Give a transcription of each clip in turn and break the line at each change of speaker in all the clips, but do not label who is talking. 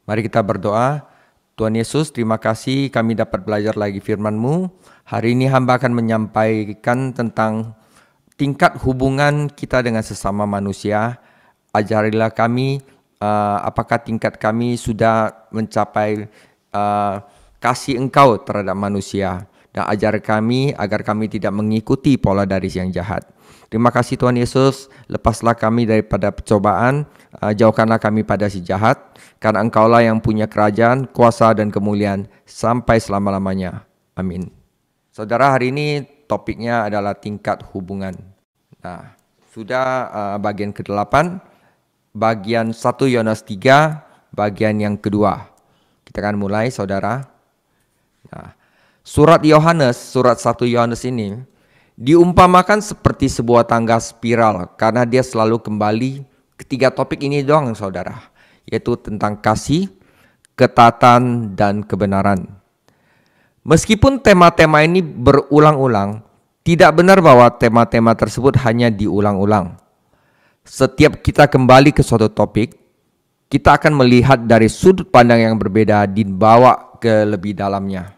Mari kita berdoa. Tuhan Yesus, terima kasih kami dapat belajar lagi firman-Mu. Hari ini hamba akan menyampaikan tentang tingkat hubungan kita dengan sesama manusia. Ajarilah kami apakah tingkat kami sudah mencapai kasih Engkau terhadap manusia. Dan ajar kami agar kami tidak mengikuti pola dari yang jahat. Terima kasih Tuhan Yesus, lepaslah kami daripada percobaan, jauhkanlah kami pada si jahat, karena Engkaulah yang punya kerajaan, kuasa dan kemuliaan sampai selama-lamanya. Amin. Saudara, hari ini topiknya adalah tingkat hubungan. Nah, sudah bagian ke-8, bagian 1 Yohanes 3, bagian yang kedua. Kita akan mulai, saudara. Nah, surat 1 Yohanes ini diumpamakan seperti sebuah tangga spiral karena dia selalu kembali ketiga topik ini doang, saudara, yaitu tentang kasih, ketaatan, dan kebenaran. Meskipun tema-tema ini berulang-ulang, tidak benar bahwa tema-tema tersebut hanya diulang-ulang. Setiap kita kembali ke suatu topik, kita akan melihat dari sudut pandang yang berbeda dibawa ke lebih dalamnya.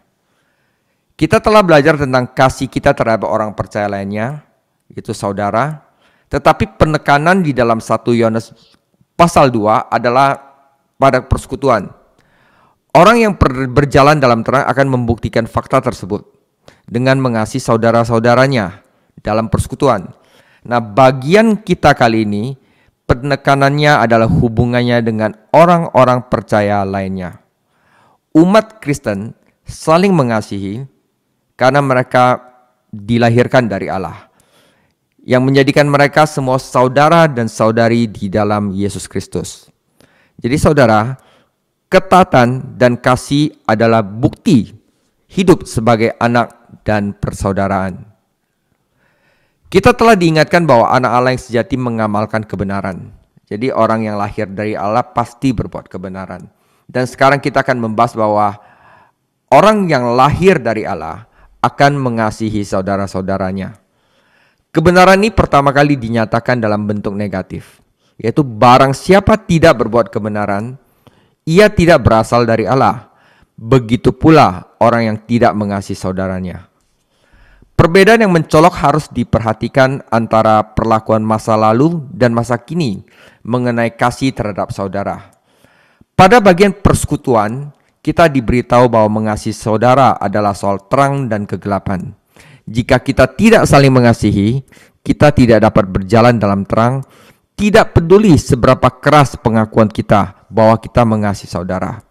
Kita telah belajar tentang kasih kita terhadap orang percaya lainnya, yaitu saudara. Tetapi penekanan di dalam 1 Yohanes pasal 2 adalah pada persekutuan. Orang yang berjalan dalam terang akan membuktikan fakta tersebut dengan mengasihi saudara-saudaranya dalam persekutuan. Nah, bagian kita kali ini penekanannya adalah hubungannya dengan orang-orang percaya lainnya. Umat Kristen saling mengasihi karena mereka dilahirkan dari Allah, yang menjadikan mereka semua saudara dan saudari di dalam Yesus Kristus. Jadi saudara, ketaatan dan kasih adalah bukti hidup sebagai anak dan persaudaraan. Kita telah diingatkan bahwa anak Allah yang sejati mengamalkan kebenaran. Jadi orang yang lahir dari Allah pasti berbuat kebenaran. Dan sekarang kita akan membahas bahwa orang yang lahir dari Allah akan mengasihi saudara-saudaranya. Kebenaran ini pertama kali dinyatakan dalam bentuk negatif, yaitu barang siapa tidak berbuat kebenaran, ia tidak berasal dari Allah. Begitu pula orang yang tidak mengasihi saudaranya. Perbedaan yang mencolok harus diperhatikan antara perlakuan masa lalu dan masa kini mengenai kasih terhadap saudara. Pada bagian persekutuan, kita diberitahu bahwa mengasihi saudara adalah soal terang dan kegelapan. Jika kita tidak saling mengasihi, kita tidak dapat berjalan dalam terang, tidak peduli seberapa keras pengakuan kita bahwa kita mengasihi saudara.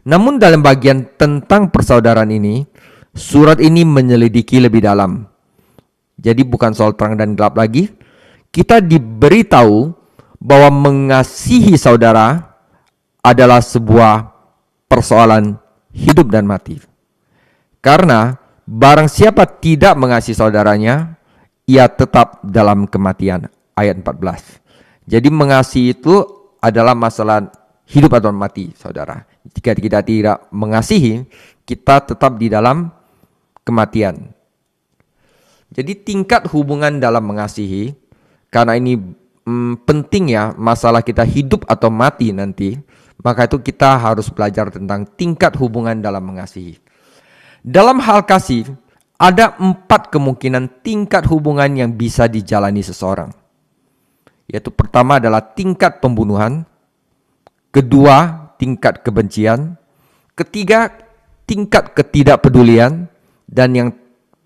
Namun dalam bagian tentang persaudaraan ini, surat ini menyelidiki lebih dalam. Jadi bukan soal terang dan gelap lagi. Kita diberitahu bahwa mengasihi saudara adalah sebuah persoalan hidup dan mati. Karena barang siapa tidak mengasihi saudaranya, ia tetap dalam kematian. Ayat 14. Jadi mengasihi itu adalah masalah hidup atau mati, saudara. Jika kita tidak mengasihi, kita tetap di dalam kematian. Jadi tingkat hubungan dalam mengasihi, karena ini penting ya, masalah kita hidup atau mati nanti, maka itu kita harus belajar tentang tingkat hubungan dalam mengasihi. Dalam hal kasih, ada 4 kemungkinan tingkat hubungan yang bisa dijalani seseorang. Yaitu pertama adalah tingkat pembunuhan, kedua tingkat kebencian, ketiga tingkat ketidakpedulian, dan yang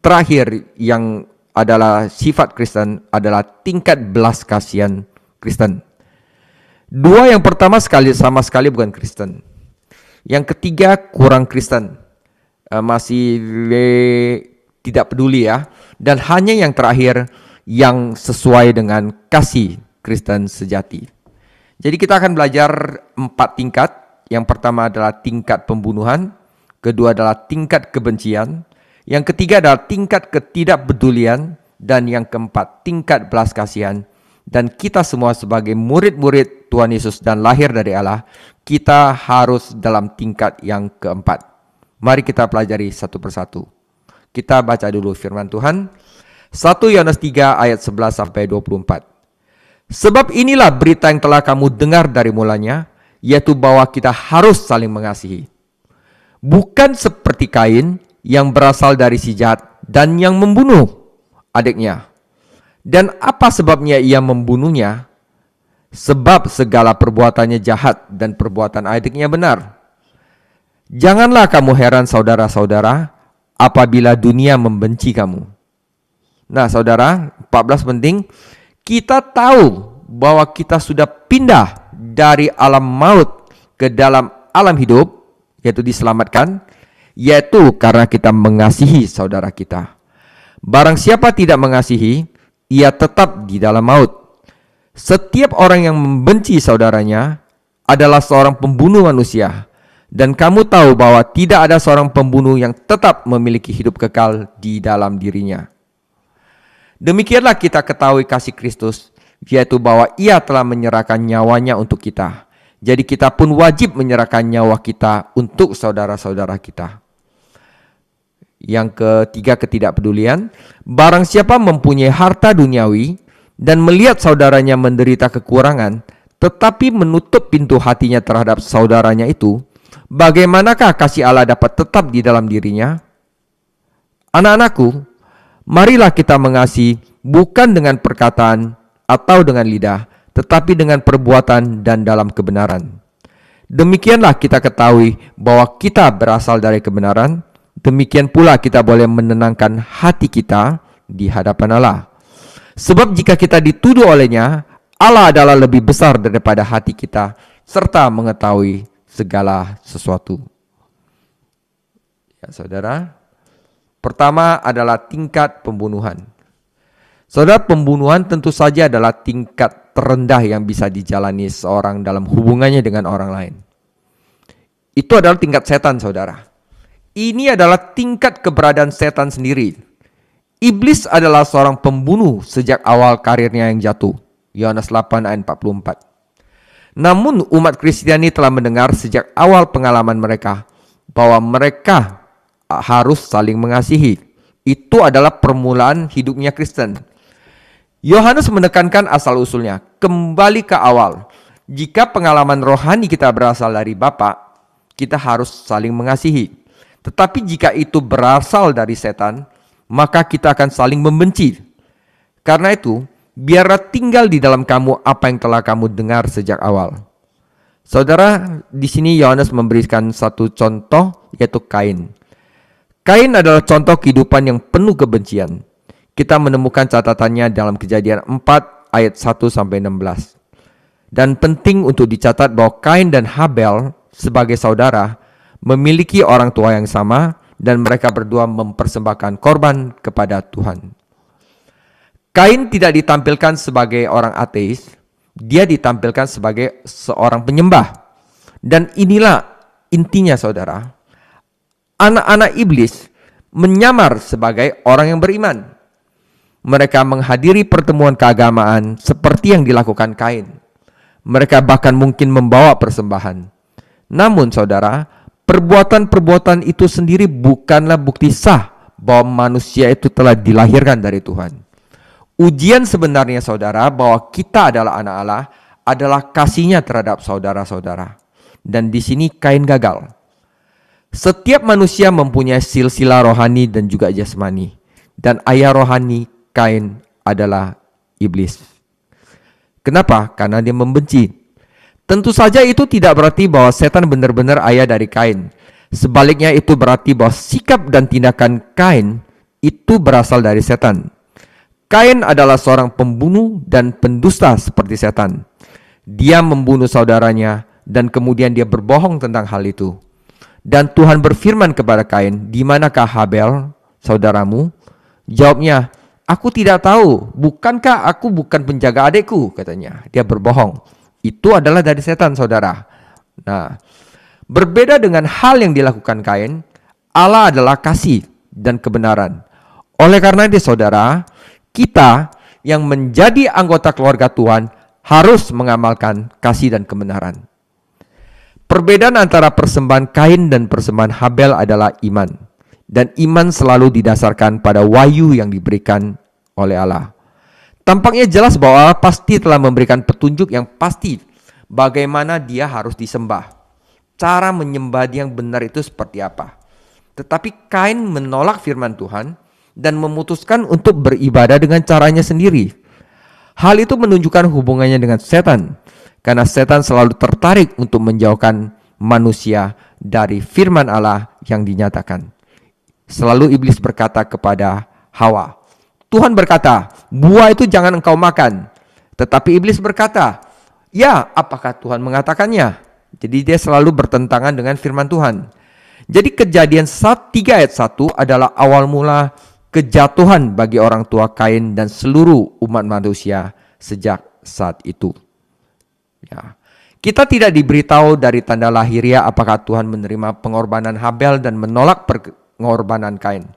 terakhir yang adalah sifat Kristen adalah tingkat belas kasihan Kristen. 2 yang pertama sama sekali bukan Kristen. Yang ketiga kurang Kristen, masih tidak peduli ya. Dan hanya yang terakhir yang sesuai dengan kasih Kristen sejati. Jadi kita akan belajar 4 tingkat. Yang pertama adalah tingkat pembunuhan, kedua adalah tingkat kebencian, yang ketiga adalah tingkat ketidakpedulian, dan yang keempat tingkat belas kasihan. Dan kita semua sebagai murid-murid Tuhan Yesus dan lahir dari Allah, kita harus dalam tingkat yang keempat. Mari kita pelajari satu persatu. Kita baca dulu firman Tuhan. 1 Yohanes 3 ayat 11 sampai 24. Sebab inilah berita yang telah kamu dengar dari mulanya, yaitu bahwa kita harus saling mengasihi. Bukan seperti Kain yang berasal dari si jahat dan yang membunuh adiknya. Dan apa sebabnya ia membunuhnya? Sebab segala perbuatannya jahat dan perbuatan adiknya benar. Janganlah kamu heran saudara-saudara apabila dunia membenci kamu. Nah saudara, 14 penting. Kita tahu bahwa kita sudah pindah dari alam maut ke dalam alam hidup, yaitu diselamatkan, yaitu karena kita mengasihi saudara kita. Barang siapa tidak mengasihi, ia tetap di dalam maut. Setiap orang yang membenci saudaranya adalah seorang pembunuh manusia. Dan kamu tahu bahwa tidak ada seorang pembunuh yang tetap memiliki hidup kekal di dalam dirinya. Demikianlah kita ketahui kasih Kristus, yaitu bahwa ia telah menyerahkan nyawanya untuk kita. Jadi kita pun wajib menyerahkan nyawa kita untuk saudara-saudara kita. Yang ketiga, ketidakpedulian. Barang siapa mempunyai harta duniawi dan melihat saudaranya menderita kekurangan, tetapi menutup pintu hatinya terhadap saudaranya itu, bagaimanakah kasih Allah dapat tetap di dalam dirinya? Anak-anakku, marilah kita mengasihi bukan dengan perkataan atau dengan lidah, tetapi dengan perbuatan dan dalam kebenaran. Demikianlah kita ketahui bahwa kita berasal dari kebenaran, demikian pula kita boleh menenangkan hati kita di hadapan Allah. Sebab jika kita dituduh olehnya, Allah adalah lebih besar daripada hati kita, serta mengetahui segala sesuatu. Ya saudara, pertama adalah tingkat pembunuhan. Saudara, pembunuhan tentu saja adalah tingkat terendah yang bisa dijalani seorang dalam hubungannya dengan orang lain. Itu adalah tingkat setan, saudara. Ini adalah tingkat keberadaan setan sendiri. Iblis adalah seorang pembunuh sejak awal karirnya yang jatuh. Yohanes 8 ayat 44. Namun umat Kristiani telah mendengar sejak awal pengalaman mereka bahwa mereka harus saling mengasihi. Itu adalah permulaan hidupnya Kristen. Yohanes menekankan asal-usulnya, kembali ke awal. Jika pengalaman rohani kita berasal dari Bapa, kita harus saling mengasihi. Tetapi jika itu berasal dari setan, maka kita akan saling membenci. Karena itu, biarlah tinggal di dalam kamu apa yang telah kamu dengar sejak awal. Saudara, di sini Yohanes memberikan satu contoh, yaitu Kain. Kain adalah contoh kehidupan yang penuh kebencian. Kita menemukan catatannya dalam Kejadian 4 ayat 1-16. Dan penting untuk dicatat bahwa Kain dan Habel sebagai saudara memiliki orang tua yang sama, dan mereka berdua mempersembahkan korban kepada Tuhan. Kain tidak ditampilkan sebagai orang ateis, dia ditampilkan sebagai seorang penyembah. Dan inilah intinya saudara, anak-anak iblis menyamar sebagai orang yang beriman. Mereka menghadiri pertemuan keagamaan seperti yang dilakukan Kain. Mereka bahkan mungkin membawa persembahan. Namun saudara, perbuatan-perbuatan itu sendiri bukanlah bukti sah bahwa manusia itu telah dilahirkan dari Tuhan. Ujian sebenarnya saudara bahwa kita adalah anak Allah adalah kasihnya terhadap saudara-saudara. Dan di sini Kain gagal. Setiap manusia mempunyai silsilah rohani dan juga jasmani. Dan ayah rohani Kain adalah iblis. Kenapa? Karena dia membenci. Tentu saja itu tidak berarti bahwa setan benar-benar ayah dari Kain. Sebaliknya itu berarti bahwa sikap dan tindakan Kain itu berasal dari setan. Kain adalah seorang pembunuh dan pendusta seperti setan. Dia membunuh saudaranya dan kemudian dia berbohong tentang hal itu. Dan Tuhan berfirman kepada Kain, "Di manakah Habel, saudaramu?" Jawabnya, "Aku tidak tahu. Bukankah aku bukan penjaga adikku?" katanya. Dia berbohong. Itu adalah dari setan, saudara. Nah, berbeda dengan hal yang dilakukan Kain, Allah adalah kasih dan kebenaran. Oleh karena itu, saudara, kita yang menjadi anggota keluarga Tuhan harus mengamalkan kasih dan kebenaran. Perbedaan antara persembahan Kain dan persembahan Habel adalah iman. Dan iman selalu didasarkan pada wahyu yang diberikan oleh Allah. Tampaknya jelas bahwa Allah pasti telah memberikan petunjuk yang pasti bagaimana dia harus disembah. Cara menyembah dia yang benar itu seperti apa. Tetapi Kain menolak firman Tuhan dan memutuskan untuk beribadah dengan caranya sendiri. Hal itu menunjukkan hubungannya dengan setan, karena setan selalu tertarik untuk menjauhkan manusia dari firman Allah yang dinyatakan. Selalu iblis berkata kepada Hawa, Tuhan berkata, buah itu jangan engkau makan. Tetapi iblis berkata, ya, apakah Tuhan mengatakannya? Jadi dia selalu bertentangan dengan firman Tuhan. Jadi Kejadian 3 ayat 1 adalah awal mula kejatuhan bagi orang tua Kain dan seluruh umat manusia sejak saat itu. Ya. Kita tidak diberitahu dari tanda lahiriah apakah Tuhan menerima pengorbanan Habel dan menolak pengorbanan Kain.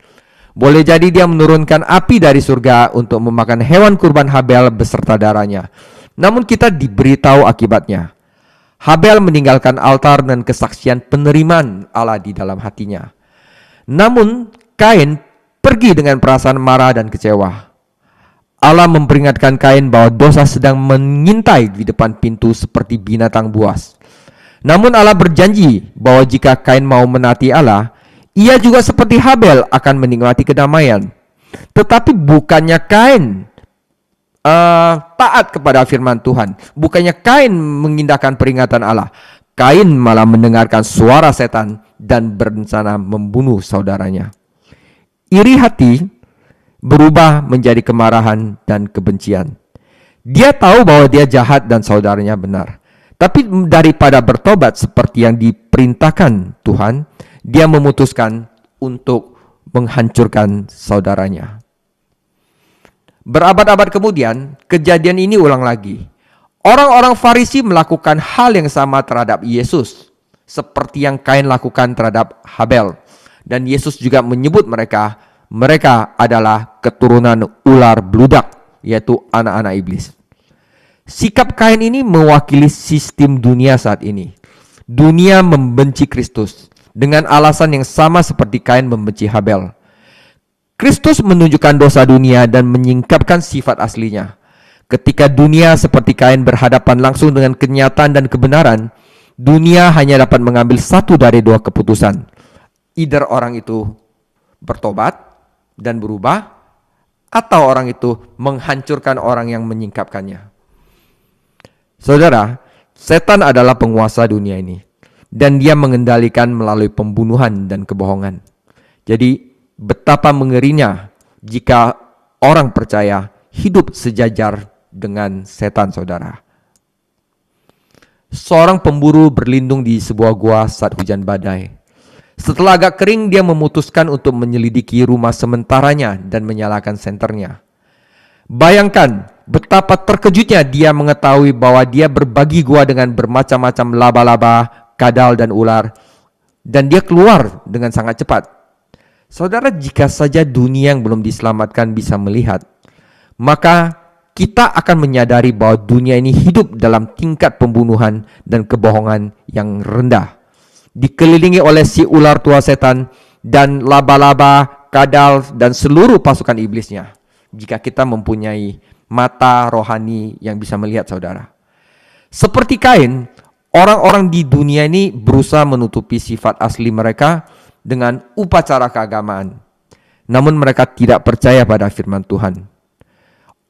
Boleh jadi dia menurunkan api dari surga untuk memakan hewan kurban Habel beserta darahnya. Namun kita diberitahu akibatnya. Habel meninggalkan altar dan kesaksian penerimaan Allah di dalam hatinya. Namun Kain pergi dengan perasaan marah dan kecewa. Allah memperingatkan Kain bahwa dosa sedang mengintai di depan pintu seperti binatang buas. Namun Allah berjanji bahwa jika Kain mau menaati Allah, ia juga seperti Habel akan menikmati kedamaian. Tetapi bukannya Kain taat kepada firman Tuhan. Bukannya Kain mengindahkan peringatan Allah. Kain malah mendengarkan suara setan dan berencana membunuh saudaranya. Iri hati berubah menjadi kemarahan dan kebencian. Dia tahu bahwa dia jahat dan saudaranya benar. Tapi daripada bertobat seperti yang diperintahkan Tuhan, dia memutuskan untuk menghancurkan saudaranya. Berabad-abad kemudian, kejadian ini ulang lagi. Orang-orang Farisi melakukan hal yang sama terhadap Yesus, seperti yang Kain lakukan terhadap Habel. Dan Yesus juga menyebut mereka adalah keturunan ular bludak, yaitu anak-anak iblis. Sikap Kain ini mewakili sistem dunia saat ini. Dunia membenci Kristus dengan alasan yang sama seperti Kain membenci Habel. Kristus menunjukkan dosa dunia dan menyingkapkan sifat aslinya. Ketika dunia seperti Kain berhadapan langsung dengan kenyataan dan kebenaran, dunia hanya dapat mengambil satu dari dua keputusan. Either orang itu bertobat dan berubah, atau orang itu menghancurkan orang yang menyingkapkannya. Saudara, setan adalah penguasa dunia ini, dan dia mengendalikan melalui pembunuhan dan kebohongan. Jadi betapa mengerinya jika orang percaya hidup sejajar dengan setan, saudara. Seorang pemburu berlindung di sebuah gua saat hujan badai. Setelah agak kering, dia memutuskan untuk menyelidiki rumah sementaranya dan menyalakan senternya. Bayangkan betapa terkejutnya dia mengetahui bahwa dia berbagi gua dengan bermacam-macam laba-laba, kadal, dan ular. Dan dia keluar dengan sangat cepat. Saudara, jika saja dunia yang belum diselamatkan bisa melihat, maka kita akan menyadari bahwa dunia ini hidup dalam tingkat pembunuhan dan kebohongan yang rendah. Dikelilingi oleh si ular tua setan dan laba-laba, kadal, dan seluruh pasukan iblisnya. Jika kita mempunyai mata rohani yang bisa melihat, saudara. Seperti Kain, orang-orang di dunia ini berusaha menutupi sifat asli mereka dengan upacara keagamaan. Namun mereka tidak percaya pada firman Tuhan.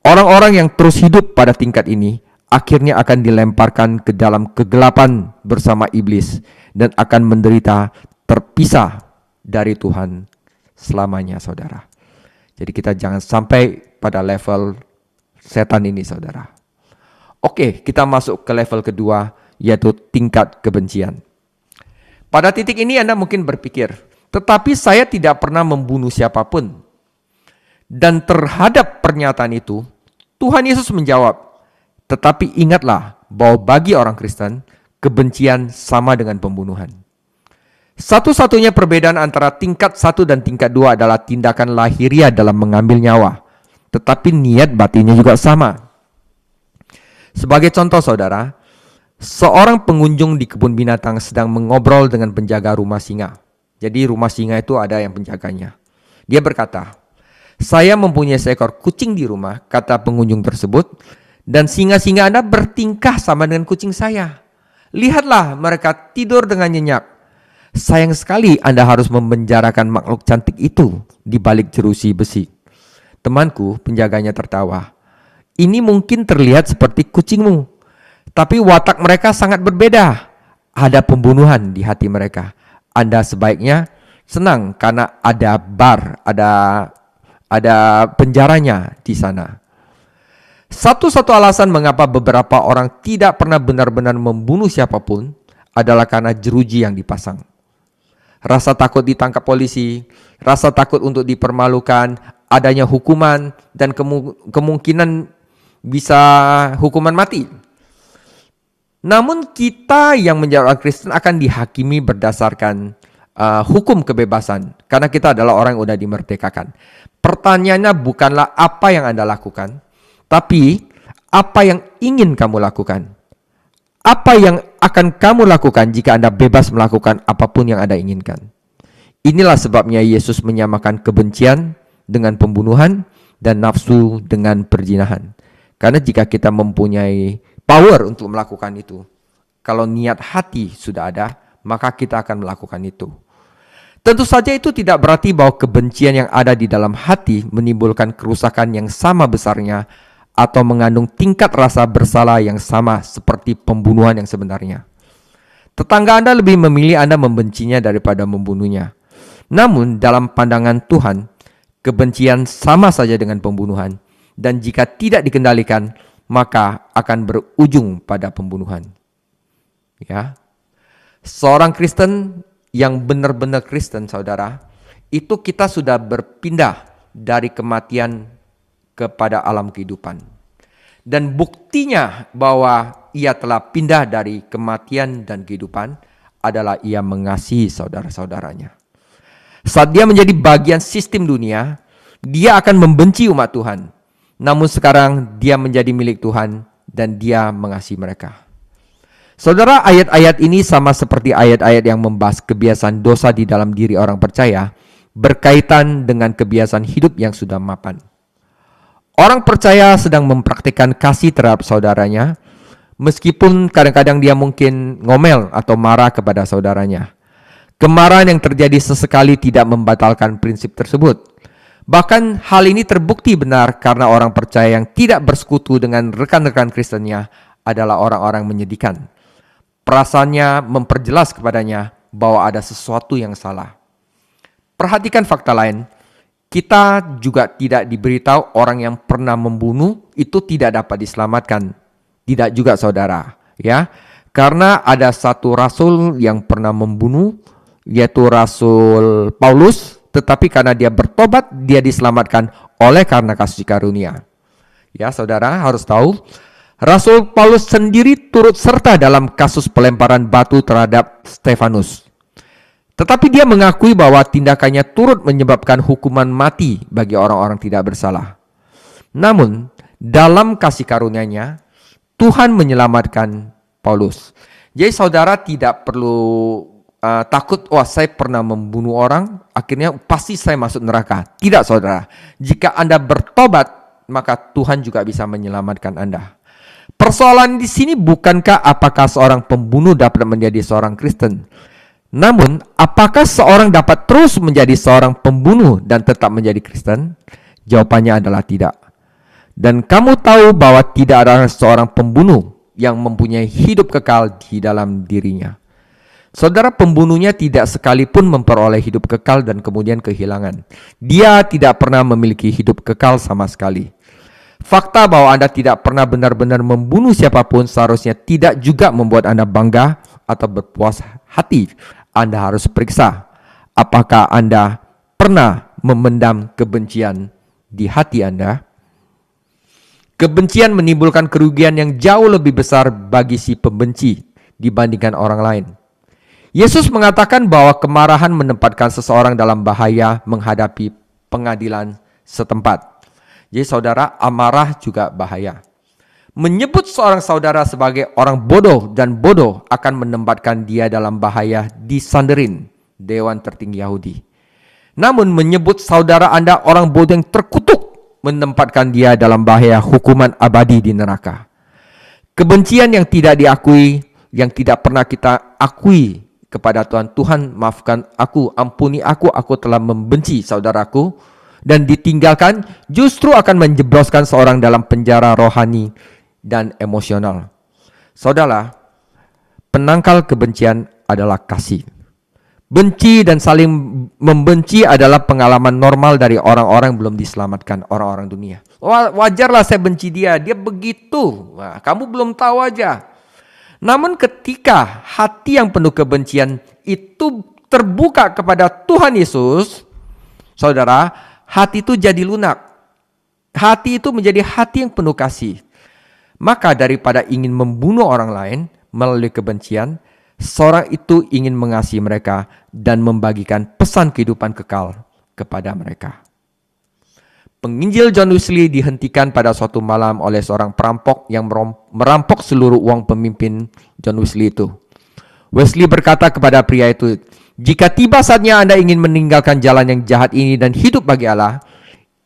Orang-orang yang terus hidup pada tingkat ini akhirnya akan dilemparkan ke dalam kegelapan bersama iblis dan akan menderita terpisah dari Tuhan selamanya, saudara. Jadi kita jangan sampai pada level setan ini, saudara. Oke, kita masuk ke level kedua, yaitu tingkat kebencian. Pada titik ini Anda mungkin berpikir, tetapi saya tidak pernah membunuh siapapun. Dan terhadap pernyataan itu, Tuhan Yesus menjawab, tetapi ingatlah bahwa bagi orang Kristen, kebencian sama dengan pembunuhan. Satu-satunya perbedaan antara tingkat 1 dan tingkat 2 adalah tindakan lahiriah dalam mengambil nyawa. Tetapi niat batinnya juga sama. Sebagai contoh, saudara, seorang pengunjung di kebun binatang sedang mengobrol dengan penjaga rumah singa. Jadi rumah singa itu ada yang penjaganya. Dia berkata, saya mempunyai seekor kucing di rumah, kata pengunjung tersebut, Dan singa-singa Anda bertingkah sama dengan kucing saya. Lihatlah, mereka tidur dengan nyenyak. Sayang sekali Anda harus memenjarakan makhluk cantik itu di balik jeruji besi. Temanku, penjaganya tertawa. Ini mungkin terlihat seperti kucingmu, tapi watak mereka sangat berbeda. Ada pembunuhan di hati mereka. Anda sebaiknya senang karena ada bar, ada penjaranya di sana. Satu-satu alasan mengapa beberapa orang tidak pernah benar-benar membunuh siapapun adalah karena jeruji yang dipasang. Rasa takut ditangkap polisi, rasa takut untuk dipermalukan, adanya hukuman, dan kemungkinan bisa hukuman mati. Namun kita yang menjadi orang Kristen akan dihakimi berdasarkan hukum kebebasan, karena kita adalah orang yang sudah dimerdekakan. Pertanyaannya bukanlah apa yang Anda lakukan, tapi apa yang ingin kamu lakukan. Apa yang akan kamu lakukan jika Anda bebas melakukan apapun yang Anda inginkan. Inilah sebabnya Yesus menyamakan kebencian dengan pembunuhan dan nafsu dengan perzinahan. Karena jika kita mempunyai power untuk melakukan itu, kalau niat hati sudah ada, maka kita akan melakukan itu. Tentu saja itu tidak berarti bahwa kebencian yang ada di dalam hati menimbulkan kerusakan yang sama besarnya atau mengandung tingkat rasa bersalah yang sama seperti pembunuhan yang sebenarnya. Tetangga Anda lebih memilih Anda membencinya daripada membunuhnya. Namun dalam pandangan Tuhan, kebencian sama saja dengan pembunuhan, dan jika tidak dikendalikan, maka akan berujung pada pembunuhan. Ya, seorang Kristen yang benar-benar Kristen, saudara, itu kita sudah berpindah dari kematian kepada alam kehidupan. Dan buktinya bahwa ia telah pindah dari kematian dan kehidupan adalah ia mengasihi saudara-saudaranya. Saat dia menjadi bagian sistem dunia, dia akan membenci umat Tuhan. Namun sekarang dia menjadi milik Tuhan dan dia mengasihi mereka. Saudara, ayat-ayat ini sama seperti ayat-ayat yang membahas kebiasaan dosa di dalam diri orang percaya, berkaitan dengan kebiasaan hidup yang sudah mapan. Orang percaya sedang mempraktikkan kasih terhadap saudaranya, meskipun kadang-kadang dia mungkin ngomel atau marah kepada saudaranya. Kemarahan yang terjadi sesekali tidak membatalkan prinsip tersebut. Bahkan hal ini terbukti benar karena orang percaya yang tidak bersekutu dengan rekan-rekan Kristennya adalah orang-orang menyedihkan. Perasaannya memperjelas kepadanya bahwa ada sesuatu yang salah. Perhatikan fakta lain. Kita juga tidak diberitahu orang yang pernah membunuh itu tidak dapat diselamatkan. Tidak juga, saudara, ya. Karena ada satu rasul yang pernah membunuh, yaitu Rasul Paulus, tetapi karena dia bertobat, dia diselamatkan oleh karena kasih karunia. Ya, saudara harus tahu, Rasul Paulus sendiri turut serta dalam kasus pelemparan batu terhadap Stefanus. Tetapi dia mengakui bahwa tindakannya turut menyebabkan hukuman mati bagi orang-orang tidak bersalah. Namun, dalam kasih karunia-Nya, Tuhan menyelamatkan Paulus. Jadi saudara tidak perlu takut, wah saya pernah membunuh orang, akhirnya pasti saya masuk neraka. Tidak, saudara. Jika Anda bertobat, maka Tuhan juga bisa menyelamatkan Anda. Persoalan di sini bukankah apakah seorang pembunuh dapat menjadi seorang Kristen? Namun, apakah seorang dapat terus menjadi seorang pembunuh dan tetap menjadi Kristen? Jawabannya adalah tidak. Dan kamu tahu bahwa tidak ada seorang pembunuh yang mempunyai hidup kekal di dalam dirinya. Saudara, pembunuhnya tidak sekalipun memperoleh hidup kekal dan kemudian kehilangan. Dia tidak pernah memiliki hidup kekal sama sekali. Fakta bahwa Anda tidak pernah benar-benar membunuh siapapun seharusnya tidak juga membuat Anda bangga atau berpuas hati. Anda harus periksa apakah Anda pernah memendam kebencian di hati Anda. Kebencian menimbulkan kerugian yang jauh lebih besar bagi si pembenci dibandingkan orang lain. Yesus mengatakan bahwa kemarahan menempatkan seseorang dalam bahaya menghadapi pengadilan setempat. Jadi saudara, amarah juga bahaya. Menyebut seorang saudara sebagai orang bodoh dan bodoh akan menempatkan dia dalam bahaya di Sanhedrin, Dewan Tertinggi Yahudi. Namun menyebut saudara Anda orang bodoh yang terkutuk menempatkan dia dalam bahaya hukuman abadi di neraka. Kebencian yang tidak diakui, yang tidak pernah kita akui kepada Tuhan. Tuhan, maafkan aku, ampuni aku telah membenci saudaraku. Dan ditinggalkan justru akan menjebloskan seorang dalam penjara rohani dan emosional. Saudara, penangkal kebencian adalah kasih. Benci dan saling membenci adalah pengalaman normal dari orang-orang yang belum diselamatkan, orang-orang dunia. Wajarlah saya benci dia begitu. Nah, kamu belum tahu aja. Namun ketika hati yang penuh kebencian itu terbuka kepada Tuhan Yesus, saudara, hati itu jadi lunak. Hati itu menjadi hati yang penuh kasih. Maka daripada ingin membunuh orang lain melalui kebencian, seorang itu ingin mengasihi mereka dan membagikan pesan kehidupan kekal kepada mereka. Penginjil John Wesley dihentikan pada suatu malam oleh seorang perampok yang merampok seluruh uang pemimpin John Wesley itu. Wesley berkata kepada pria itu, "Jika tiba saatnya Anda ingin meninggalkan jalan yang jahat ini dan hidup bagi Allah,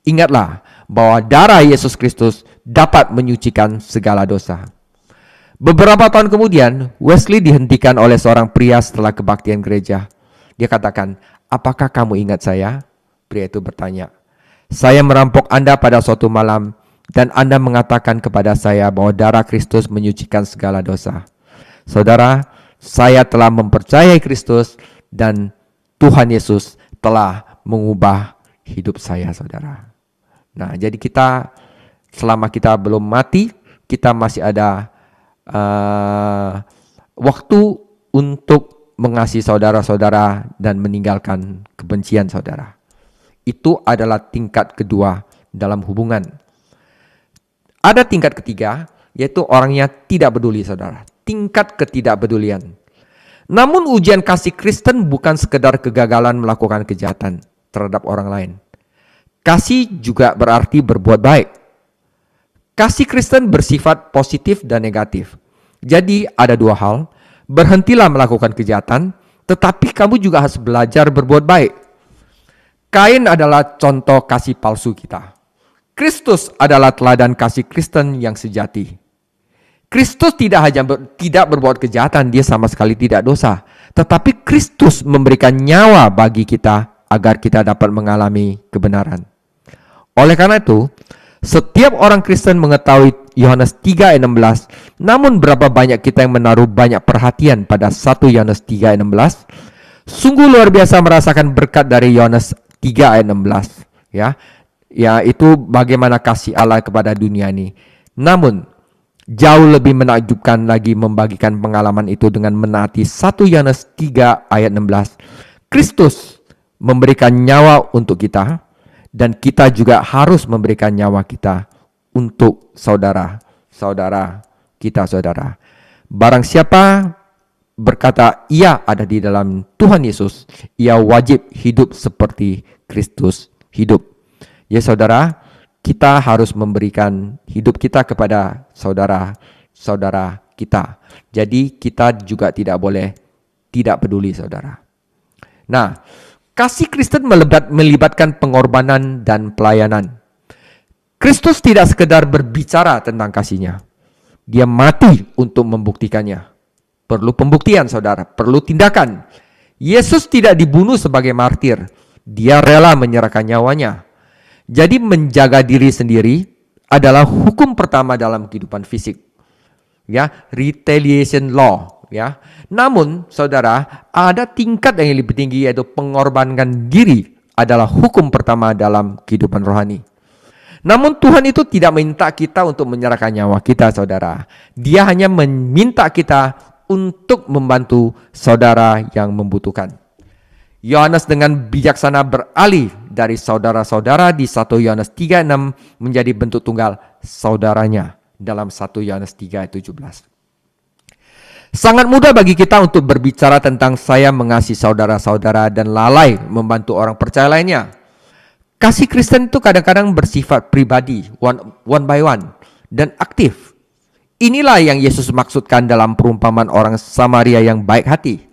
ingatlah bahwa darah Yesus Kristus dapat menyucikan segala dosa." Beberapa tahun kemudian, Wesley dihentikan oleh seorang pria setelah kebaktian gereja. Dia katakan, "Apakah kamu ingat saya?" Pria itu bertanya. "Saya merampok Anda pada suatu malam dan Anda mengatakan kepada saya bahwa darah Kristus menyucikan segala dosa." Saudara, saya telah mempercayai Kristus dan Tuhan Yesus telah mengubah hidup saya, saudara. Nah, jadi kita, selama kita belum mati, kita masih ada waktu untuk mengasihi saudara-saudara dan meninggalkan kebencian, saudara. Itu adalah tingkat kedua dalam hubungan. Ada tingkat ketiga, yaitu orangnya tidak peduli, saudara. Tingkat ketidakpedulian. Namun ujian kasih Kristen bukan sekedar kegagalan melakukan kejahatan terhadap orang lain. Kasih juga berarti berbuat baik. Kasih Kristen bersifat positif dan negatif. Jadi ada dua hal, berhentilah melakukan kejahatan, tetapi kamu juga harus belajar berbuat baik. Kain adalah contoh kasih palsu kita. Kristus adalah teladan kasih Kristen yang sejati. Kristus tidak hanya tidak berbuat kejahatan, dia sama sekali tidak dosa. Tetapi Kristus memberikan nyawa bagi kita agar kita dapat mengalami kebenaran. Oleh karena itu, setiap orang Kristen mengetahui Yohanes 3 ayat 16, namun berapa banyak kita yang menaruh banyak perhatian pada 1 Yohanes 3 ayat 16? Sungguh luar biasa merasakan berkat dari Yohanes 3 ayat 16. Ya, itu bagaimana kasih Allah kepada dunia ini. Namun, jauh lebih menakjubkan lagi membagikan pengalaman itu dengan menaati 1 Yohanes 3 ayat 16. Kristus memberikan nyawa untuk kita, dan kita juga harus memberikan nyawa kita untuk saudara-saudara kita, saudara. Barang siapa berkata ia ada di dalam Tuhan Yesus, ia wajib hidup seperti Kristus hidup. Ya saudara, kita harus memberikan hidup kita kepada saudara-saudara kita. Jadi kita juga tidak boleh tidak peduli, saudara. Nah, kasih Kristen melibatkan pengorbanan dan pelayanan. Kristus tidak sekedar berbicara tentang kasihnya. Dia mati untuk membuktikannya. Perlu pembuktian, saudara. Perlu tindakan. Yesus tidak dibunuh sebagai martir. Dia rela menyerahkan nyawanya. Jadi menjaga diri sendiri adalah hukum pertama dalam kehidupan fisik. Ya, retaliation law. Ya, namun saudara, ada tingkat yang lebih tinggi, yaitu pengorbankan diri adalah hukum pertama dalam kehidupan rohani. Namun Tuhan itu tidak minta kita untuk menyerahkan nyawa kita, saudara. Dia hanya meminta kita untuk membantu saudara yang membutuhkan. Yohanes dengan bijaksana beralih dari saudara-saudara di 1 Yohanes 3:6 menjadi bentuk tunggal saudaranya dalam 1 Yohanes 3 ayat 17. Sangat mudah bagi kita untuk berbicara tentang saya mengasihi saudara-saudara dan lalai membantu orang percaya lainnya. Kasih Kristen itu kadang-kadang bersifat pribadi, one by one, dan aktif. Inilah yang Yesus maksudkan dalam perumpamaan orang Samaria yang baik hati.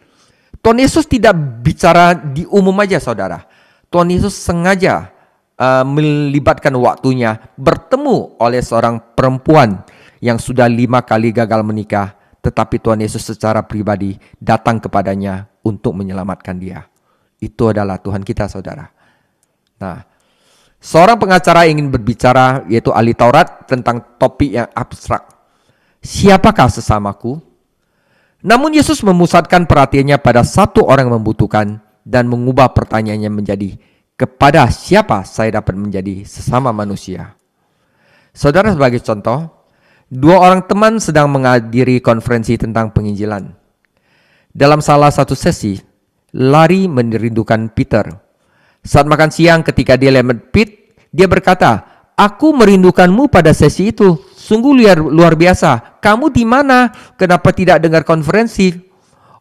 Tuhan Yesus tidak bicara di umum aja, saudara. Tuhan Yesus sengaja melibatkan waktunya bertemu oleh seorang perempuan yang sudah 5 kali gagal menikah, tetapi Tuhan Yesus secara pribadi datang kepadanya untuk menyelamatkan dia. Itu adalah Tuhan kita, saudara. Nah, seorang pengacara ingin berbicara, yaitu ahli Taurat, tentang topik yang abstrak. Siapakah sesamaku? Namun Yesus memusatkan perhatiannya pada satu orang yang membutuhkan dan mengubah pertanyaannya menjadi, kepada siapa saya dapat menjadi sesama manusia? Saudara, sebagai contoh, 2 orang teman sedang menghadiri konferensi tentang penginjilan. Dalam salah satu sesi, Larry merindukan Peter. Saat makan siang ketika dia lewat Pete, dia berkata, "Aku merindukanmu pada sesi itu. Sungguh luar biasa. Kamu di mana? Kenapa tidak dengar konferensi?"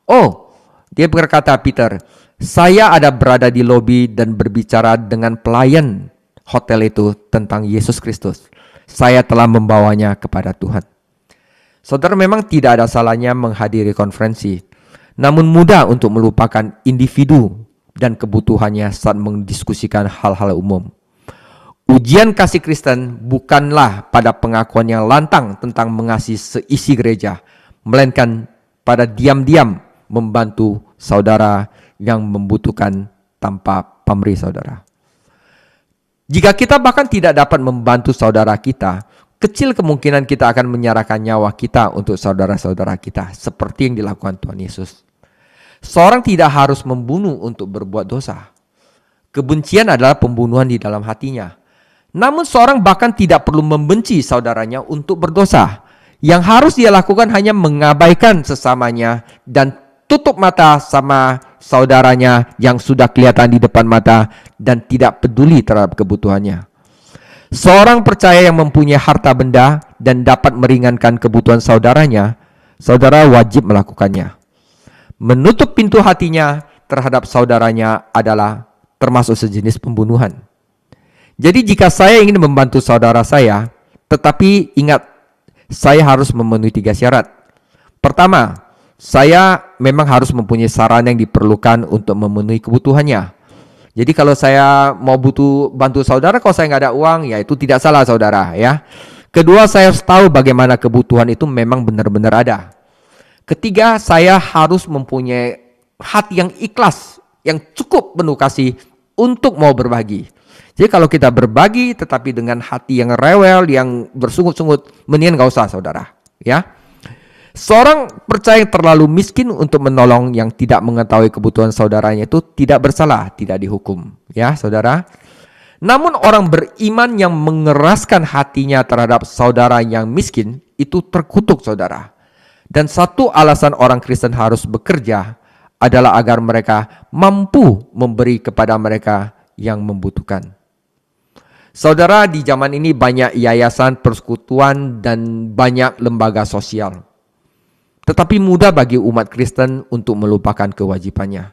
"Oh," dia berkata, Peter, "saya ada berada di lobi dan berbicara dengan pelayan hotel itu tentang Yesus Kristus. Saya telah membawanya kepada Tuhan." Saudara, memang tidak ada salahnya menghadiri konferensi, namun mudah untuk melupakan individu dan kebutuhannya saat mendiskusikan hal-hal umum. Ujian kasih Kristen bukanlah pada pengakuan yang lantang tentang mengasihi seisi gereja, melainkan pada diam-diam membantu saudara yang membutuhkan tanpa pamrih, saudara. Jika kita bahkan tidak dapat membantu saudara kita, kecil kemungkinan kita akan menyerahkan nyawa kita untuk saudara-saudara kita, seperti yang dilakukan Tuhan Yesus. Seorang tidak harus membunuh untuk berbuat dosa. Kebencian adalah pembunuhan di dalam hatinya. Namun seorang bahkan tidak perlu membenci saudaranya untuk berdosa. Yang harus dia lakukan hanya mengabaikan sesamanya dan tutup mata sama saudaranya yang sudah kelihatan di depan mata dan tidak peduli terhadap kebutuhannya. Seorang percaya yang mempunyai harta benda dan dapat meringankan kebutuhan saudaranya, saudara wajib melakukannya. Menutup pintu hatinya terhadap saudaranya adalah termasuk sejenis pembunuhan. Jadi jika saya ingin membantu saudara saya, tetapi ingat, saya harus memenuhi 3 syarat. Pertama, saya memang harus mempunyai sarana yang diperlukan untuk memenuhi kebutuhannya. Jadi kalau saya mau butuh bantu saudara, kalau saya nggak ada uang, ya itu tidak salah, saudara, ya. Kedua, saya harus tahu bagaimana kebutuhan itu memang benar-benar ada. Ketiga, saya harus mempunyai hati yang ikhlas, yang cukup penuh kasih untuk mau berbagi. Jadi kalau kita berbagi tetapi dengan hati yang rewel, yang bersungut-sungut, mendingan gak usah, saudara, ya. Seorang percaya yang terlalu miskin untuk menolong yang tidak mengetahui kebutuhan saudaranya itu tidak bersalah, tidak dihukum, ya, saudara. Namun orang beriman yang mengeraskan hatinya terhadap saudara yang miskin itu terkutuk, saudara. Dan satu alasan orang Kristen harus bekerja adalah agar mereka mampu memberi kepada mereka yang membutuhkan. Saudara, di zaman ini banyak yayasan, persekutuan, dan banyak lembaga sosial. Tetapi mudah bagi umat Kristen untuk melupakan kewajibannya.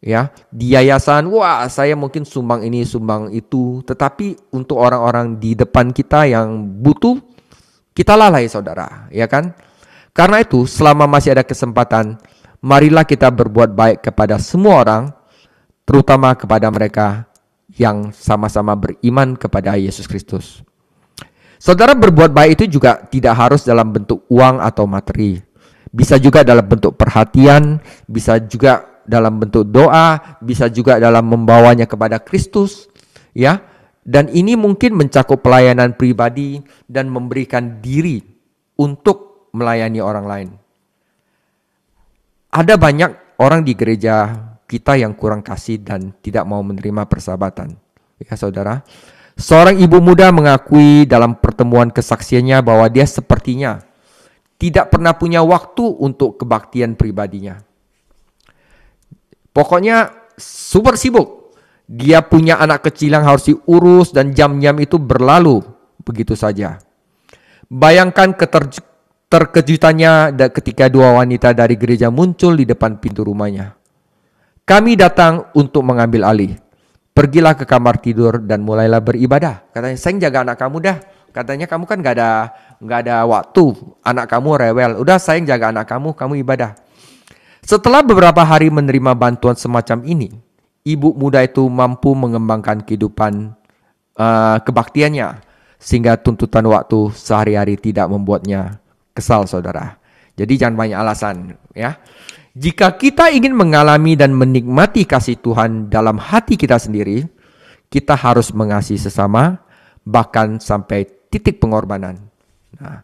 Ya, di yayasan, wah saya mungkin sumbang ini, sumbang itu. Tetapi untuk orang-orang di depan kita yang butuh, kita lalai, saudara. Ya kan? Karena itu, selama masih ada kesempatan, marilah kita berbuat baik kepada semua orang, terutama kepada mereka yang sama-sama beriman kepada Yesus Kristus. Saudara, berbuat baik itu juga tidak harus dalam bentuk uang atau materi. Bisa juga dalam bentuk perhatian, bisa juga dalam bentuk doa, bisa juga dalam membawanya kepada Kristus, ya. Dan ini mungkin mencakup pelayanan pribadi dan memberikan diri untuk melayani orang lain. Ada banyak orang di gereja kita yang kurang kasih dan tidak mau menerima persahabatan. Ya, saudara. Seorang ibu muda mengakui dalam pertemuan kesaksiannya bahwa dia sepertinya tidak pernah punya waktu untuk kebaktian pribadinya. Pokoknya super sibuk. Dia punya anak kecil yang harus diurus dan jam-jam itu berlalu begitu saja. Bayangkan terkejutannya ketika 2 wanita dari gereja muncul di depan pintu rumahnya. "Kami datang untuk mengambil alih. Pergilah ke kamar tidur dan mulailah beribadah." Katanya, "Saya jaga anak kamu dah." Katanya, "Kamu kan gak ada waktu. Anak kamu rewel. Udah, saya jaga anak kamu ibadah." Setelah beberapa hari menerima bantuan semacam ini, ibu muda itu mampu mengembangkan kehidupan kebaktiannya. sehingga tuntutan waktu sehari-hari tidak membuatnya kesal, saudara. Jadi jangan banyak alasan, ya. Jika kita ingin mengalami dan menikmati kasih Tuhan dalam hati kita sendiri, kita harus mengasihi sesama, bahkan sampai titik pengorbanan. Nah,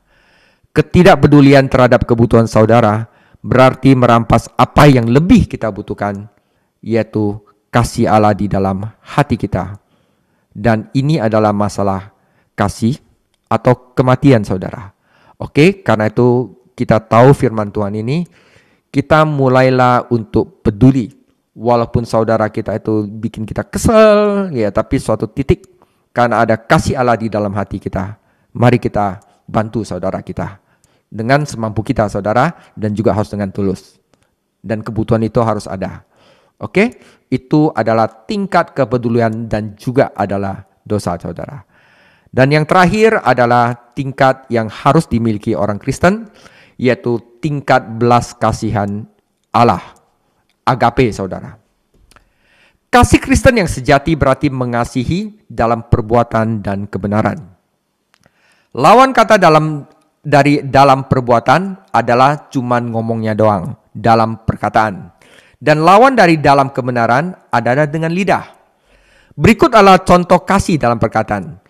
ketidakpedulian terhadap kebutuhan saudara berarti merampas apa yang lebih kita butuhkan, yaitu kasih Allah di dalam hati kita. Dan ini adalah masalah kasih atau kematian, saudara. Oke, karena itu kita tahu firman Tuhan ini, kita mulailah untuk peduli. Walaupun saudara kita itu bikin kita kesel, ya, tapi suatu titik karena ada kasih Allah di dalam hati kita, mari kita bantu saudara kita dengan semampu kita, saudara, dan juga harus dengan tulus. Dan kebutuhan itu harus ada. Oke, itu adalah tingkat kepedulian dan juga adalah dosa, saudara. Dan yang terakhir adalah tingkat yang harus dimiliki orang Kristen, yaitu tingkat belas kasihan Allah, agape, saudara. Kasih Kristen yang sejati berarti mengasihi dalam perbuatan dan kebenaran. Lawan kata dari dalam perbuatan adalah cuman ngomongnya doang, dalam perkataan. Dan lawan dari dalam kebenaran adalah dengan lidah. Berikut adalah contoh kasih dalam perkataan.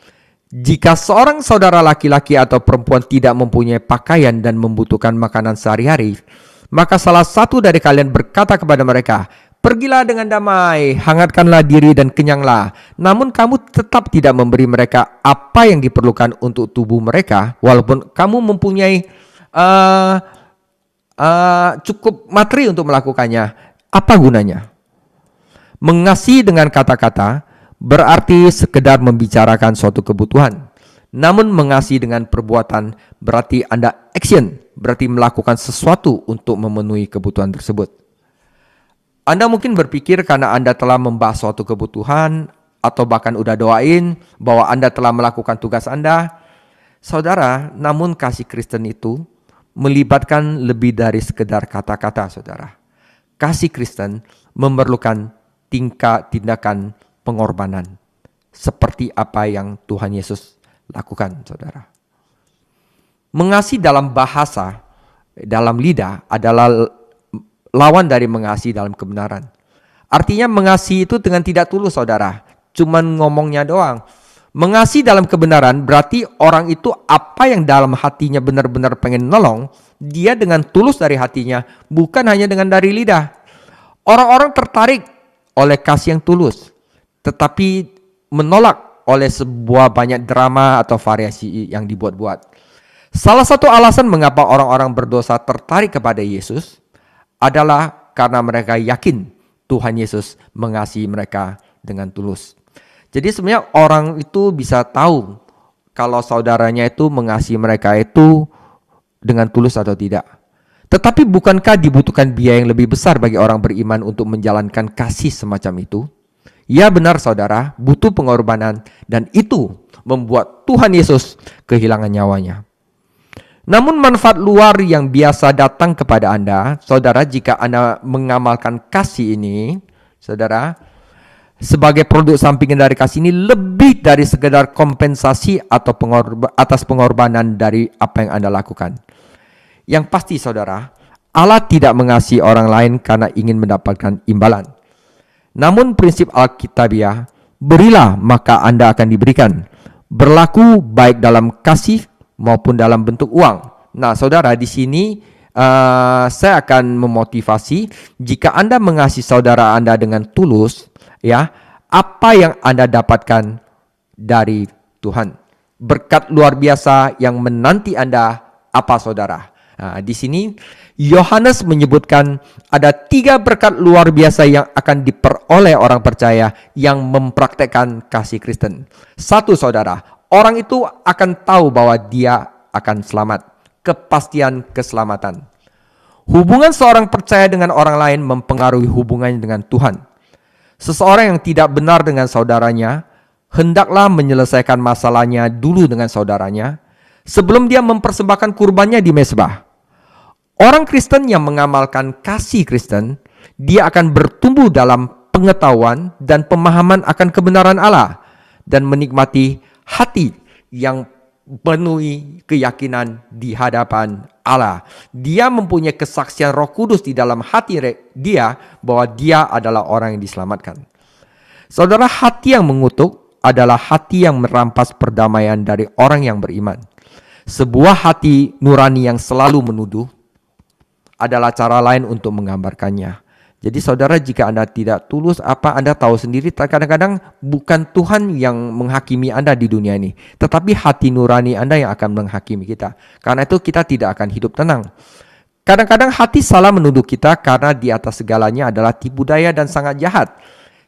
Jika seorang saudara laki-laki atau perempuan tidak mempunyai pakaian dan membutuhkan makanan sehari-hari, maka salah satu dari kalian berkata kepada mereka, "Pergilah dengan damai, hangatkanlah diri dan kenyanglah." Namun kamu tetap tidak memberi mereka apa yang diperlukan untuk tubuh mereka, walaupun kamu mempunyai cukup materi untuk melakukannya. Apa gunanya? Mengasihi dengan kata-kata berarti sekedar membicarakan suatu kebutuhan. Namun mengasihi dengan perbuatan berarti Anda action, berarti melakukan sesuatu untuk memenuhi kebutuhan tersebut. Anda mungkin berpikir karena Anda telah membahas suatu kebutuhan atau bahkan udah doain bahwa Anda telah melakukan tugas Anda. Saudara, namun kasih Kristen itu melibatkan lebih dari sekedar kata-kata, saudara. Kasih Kristen memerlukan tindakan pengorbanan. Seperti apa yang Tuhan Yesus lakukan, saudara. Mengasihi dalam bahasa, dalam lidah adalah lawan dari mengasihi dalam kebenaran. Artinya mengasihi itu dengan tidak tulus, saudara. Cuman ngomongnya doang. Mengasihi dalam kebenaran berarti orang itu apa yang dalam hatinya benar-benar pengen nolong, dia dengan tulus dari hatinya, bukan hanya dengan dari lidah. Orang-orang tertarik oleh kasih yang tulus, tetapi menolak oleh sebuah banyak drama atau variasi yang dibuat-buat. Salah satu alasan mengapa orang-orang berdosa tertarik kepada Yesus adalah karena mereka yakin Tuhan Yesus mengasihi mereka dengan tulus. Jadi sebenarnya orang itu bisa tahu kalau saudaranya itu mengasihi mereka itu dengan tulus atau tidak. Tetapi bukankah dibutuhkan biaya yang lebih besar bagi orang beriman untuk menjalankan kasih semacam itu? Ya benar, saudara, butuh pengorbanan, dan itu membuat Tuhan Yesus kehilangan nyawanya. Namun manfaat luar yang biasa datang kepada Anda, saudara, jika Anda mengamalkan kasih ini, saudara, sebagai produk sampingan dari kasih ini lebih dari sekedar kompensasi atau atas pengorbanan dari apa yang Anda lakukan. Yang pasti, saudara, Allah tidak mengasihi orang lain karena ingin mendapatkan imbalan. Namun prinsip Alkitabiah, berilah maka Anda akan diberikan, berlaku baik dalam kasih maupun dalam bentuk uang. Nah, saudara, di sini saya akan memotivasi, jika Anda mengasihi saudara Anda dengan tulus, ya, apa yang Anda dapatkan dari Tuhan? Berkat luar biasa yang menanti Anda apa, saudara? Nah, di sini Yohanes menyebutkan ada 3 berkat luar biasa yang akan diperoleh orang percaya yang mempraktekkan kasih Kristen. 1, saudara, orang itu akan tahu bahwa dia akan selamat. Kepastian keselamatan. Hubungan seorang percaya dengan orang lain mempengaruhi hubungannya dengan Tuhan. Seseorang yang tidak benar dengan saudaranya, hendaklah menyelesaikan masalahnya dulu dengan saudaranya, sebelum dia mempersembahkan kurbannya di mezbah. Orang Kristen yang mengamalkan kasih Kristen, dia akan bertumbuh dalam pengetahuan dan pemahaman akan kebenaran Allah, dan menikmati hati yang penuhi keyakinan di hadapan Allah. Dia mempunyai kesaksian Roh Kudus di dalam hati dia bahwa dia adalah orang yang diselamatkan. Saudara, hati yang mengutuk adalah hati yang merampas perdamaian dari orang yang beriman. Sebuah hati nurani yang selalu menuduh adalah cara lain untuk menggambarkannya. Jadi saudara, jika Anda tidak tulus, Anda tahu sendiri, kadang-kadang bukan Tuhan yang menghakimi Anda di dunia ini, tetapi hati nurani Anda yang akan menghakimi kita. Karena itu kita tidak akan hidup tenang. Kadang-kadang hati salah menuduh kita karena di atas segalanya adalah tipu daya dan sangat jahat.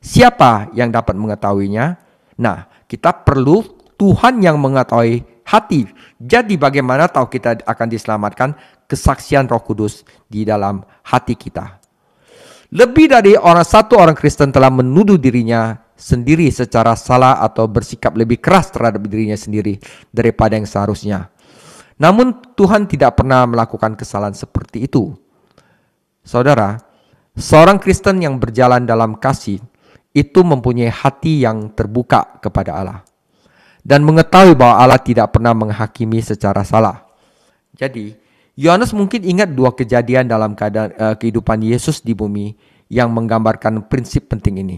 Siapa yang dapat mengetahuinya? Nah, kita perlu Tuhan yang mengetahui hati. Jadi bagaimana tahu kita akan diselamatkan? Kesaksian Roh Kudus di dalam hati kita. Lebih dari satu orang Kristen telah menuduh dirinya sendiri secara salah atau bersikap lebih keras terhadap dirinya sendiri daripada yang seharusnya. Namun Tuhan tidak pernah melakukan kesalahan seperti itu. Saudara, seorang Kristen yang berjalan dalam kasih itu mempunyai hati yang terbuka kepada Allah dan mengetahui bahwa Allah tidak pernah menghakimi secara salah. Jadi, Yohanes mungkin ingat dua kejadian dalam kehidupan Yesus di bumi yang menggambarkan prinsip penting ini.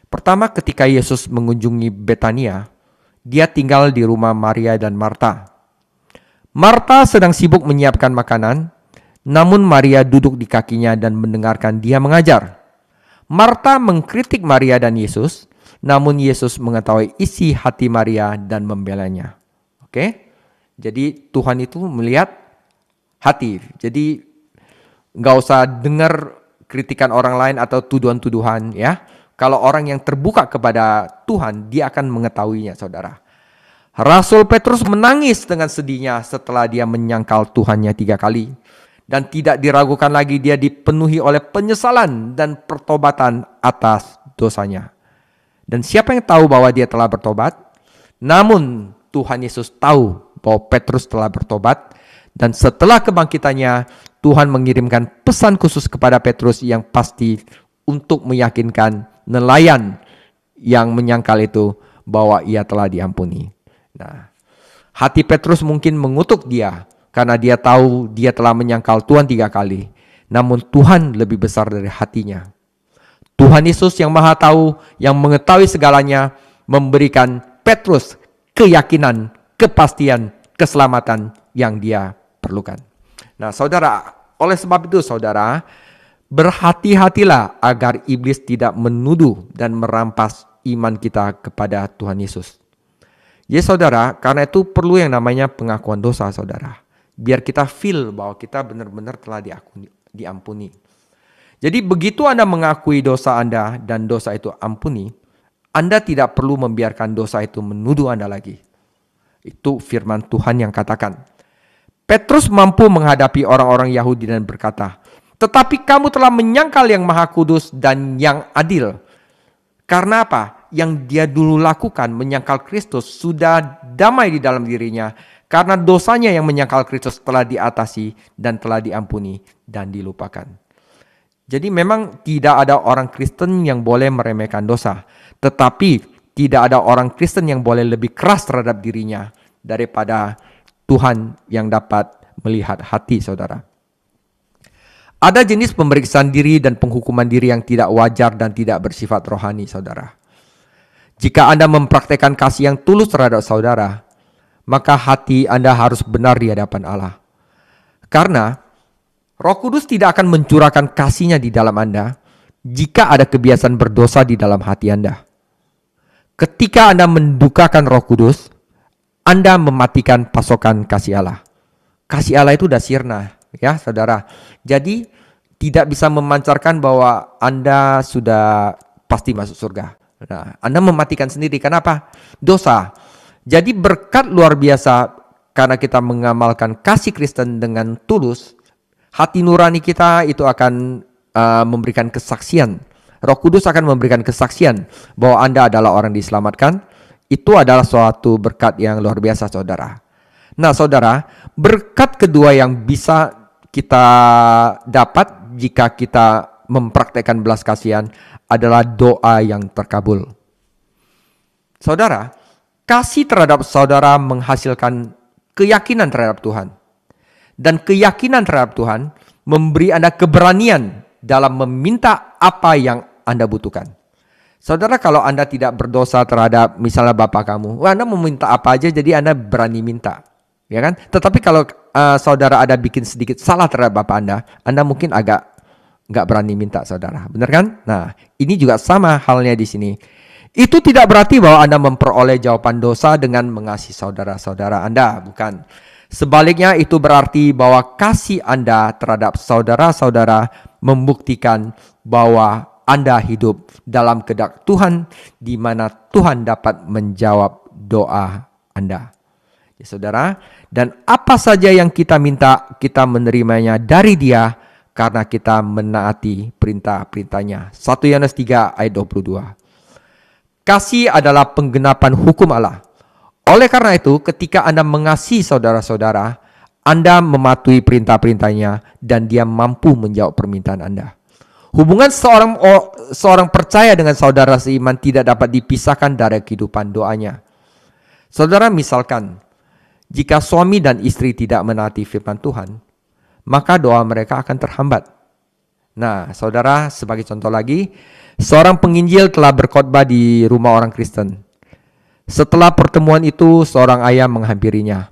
Pertama, ketika Yesus mengunjungi Betania, dia tinggal di rumah Maria dan Marta. Marta sedang sibuk menyiapkan makanan, namun Maria duduk di kakinya dan mendengarkan dia mengajar. Marta mengkritik Maria dan Yesus, namun Yesus mengetahui isi hati Maria dan membelanya. Oke? Jadi Tuhan itu melihat hati. Jadi nggak usah dengar kritikan orang lain atau tuduhan-tuduhan ya. Kalau orang yang terbuka kepada Tuhan, dia akan mengetahuinya, saudara. Rasul Petrus menangis dengan sedihnya setelah dia menyangkal Tuhannya 3 kali. Dan tidak diragukan lagi, dia dipenuhi oleh penyesalan dan pertobatan atas dosanya. Dan siapa yang tahu bahwa dia telah bertobat? Namun Tuhan Yesus tahu bahwa Petrus telah bertobat. Dan setelah kebangkitannya, Tuhan mengirimkan pesan khusus kepada Petrus yang pasti untuk meyakinkan nelayan yang menyangkal itu bahwa ia telah diampuni. Nah, hati Petrus mungkin mengutuk dia karena dia tahu dia telah menyangkal Tuhan 3 kali. Namun Tuhan lebih besar dari hatinya. Tuhan Yesus yang Maha Tahu, yang mengetahui segalanya, memberikan Petrus keyakinan, kepastian, keselamatan yang dia perlukan. Nah, saudara, oleh sebab itu saudara, berhati-hatilah agar iblis tidak menuduh dan merampas iman kita kepada Tuhan Yesus. Ya saudara, karena itu perlu yang namanya pengakuan dosa, saudara. Biar kita feel bahwa kita benar-benar telah diampuni. Jadi begitu Anda mengakui dosa Anda dan dosa itu ampuni, Anda tidak perlu membiarkan dosa itu menuduh Anda lagi. Itu firman Tuhan yang katakan. Petrus mampu menghadapi orang-orang Yahudi dan berkata, "Tetapi kamu telah menyangkal yang Maha Kudus dan yang adil." Karena apa? Yang dia dulu lakukan, menyangkal Kristus, sudah damai di dalam dirinya. Karena dosanya yang menyangkal Kristus telah diatasi dan telah diampuni dan dilupakan. Jadi memang tidak ada orang Kristen yang boleh meremehkan dosa. Tetapi tidak ada orang Kristen yang boleh lebih keras terhadap dirinya daripada Tuhan yang dapat melihat hati, saudara. Ada jenis pemeriksaan diri dan penghukuman diri yang tidak wajar dan tidak bersifat rohani, saudara. Jika Anda mempraktekkan kasih yang tulus terhadap saudara, maka hati Anda harus benar di hadapan Allah. Karena Roh Kudus tidak akan mencurahkan kasih-Nya di dalam Anda jika ada kebiasaan berdosa di dalam hati Anda. Ketika Anda mendukakan Roh Kudus, Anda mematikan pasokan kasih Allah. Kasih Allah itu sudah sirna, ya saudara. Jadi tidak bisa memancarkan bahwa Anda sudah pasti masuk surga. Nah, Anda mematikan sendiri. Kenapa? Dosa. Jadi berkat luar biasa karena kita mengamalkan kasih Kristen dengan tulus, hati nurani kita itu akan memberikan kesaksian. Roh Kudus akan memberikan kesaksian bahwa Anda adalah orang diselamatkan. Itu adalah suatu berkat yang luar biasa, saudara. Nah, saudara, berkat kedua yang bisa kita dapat jika kita mempraktekkan belas kasihan adalah doa yang terkabul. Saudara, Kasih terhadap saudara menghasilkan keyakinan terhadap Tuhan. Dan keyakinan terhadap Tuhan memberi Anda keberanian dalam meminta apa yang Anda butuhkan. Saudara, kalau Anda tidak berdosa terhadap misalnya Bapak kamu, Anda meminta apa aja jadi Anda berani minta. Ya kan? Tetapi kalau saudara ada bikin sedikit salah terhadap Bapak Anda mungkin agak nggak berani minta, saudara. Benar kan? Nah, ini juga sama halnya di sini. Itu tidak berarti bahwa Anda memperoleh jawaban dosa dengan mengasihi saudara-saudara Anda. Bukan. Sebaliknya itu berarti bahwa kasih Anda terhadap saudara-saudara membuktikan bahwa Anda hidup dalam kehendak Tuhan, di mana Tuhan dapat menjawab doa Anda. Ya, saudara, dan apa saja yang kita minta, kita menerimanya dari Dia karena kita menaati perintah-perintahnya. 1 Yohanes 3 ayat 22. Kasih adalah penggenapan hukum Allah. Oleh karena itu, ketika Anda mengasihi saudara-saudara, Anda mematuhi perintah-perintahnya dan Dia mampu menjawab permintaan Anda. Hubungan seorang percaya dengan saudara seiman tidak dapat dipisahkan dari kehidupan doanya. Saudara, misalkan, jika suami dan istri tidak menaati firman Tuhan, maka doa mereka akan terhambat. Nah, saudara, sebagai contoh lagi, seorang penginjil telah berkhotbah di rumah orang Kristen. Setelah pertemuan itu, seorang ayah menghampirinya.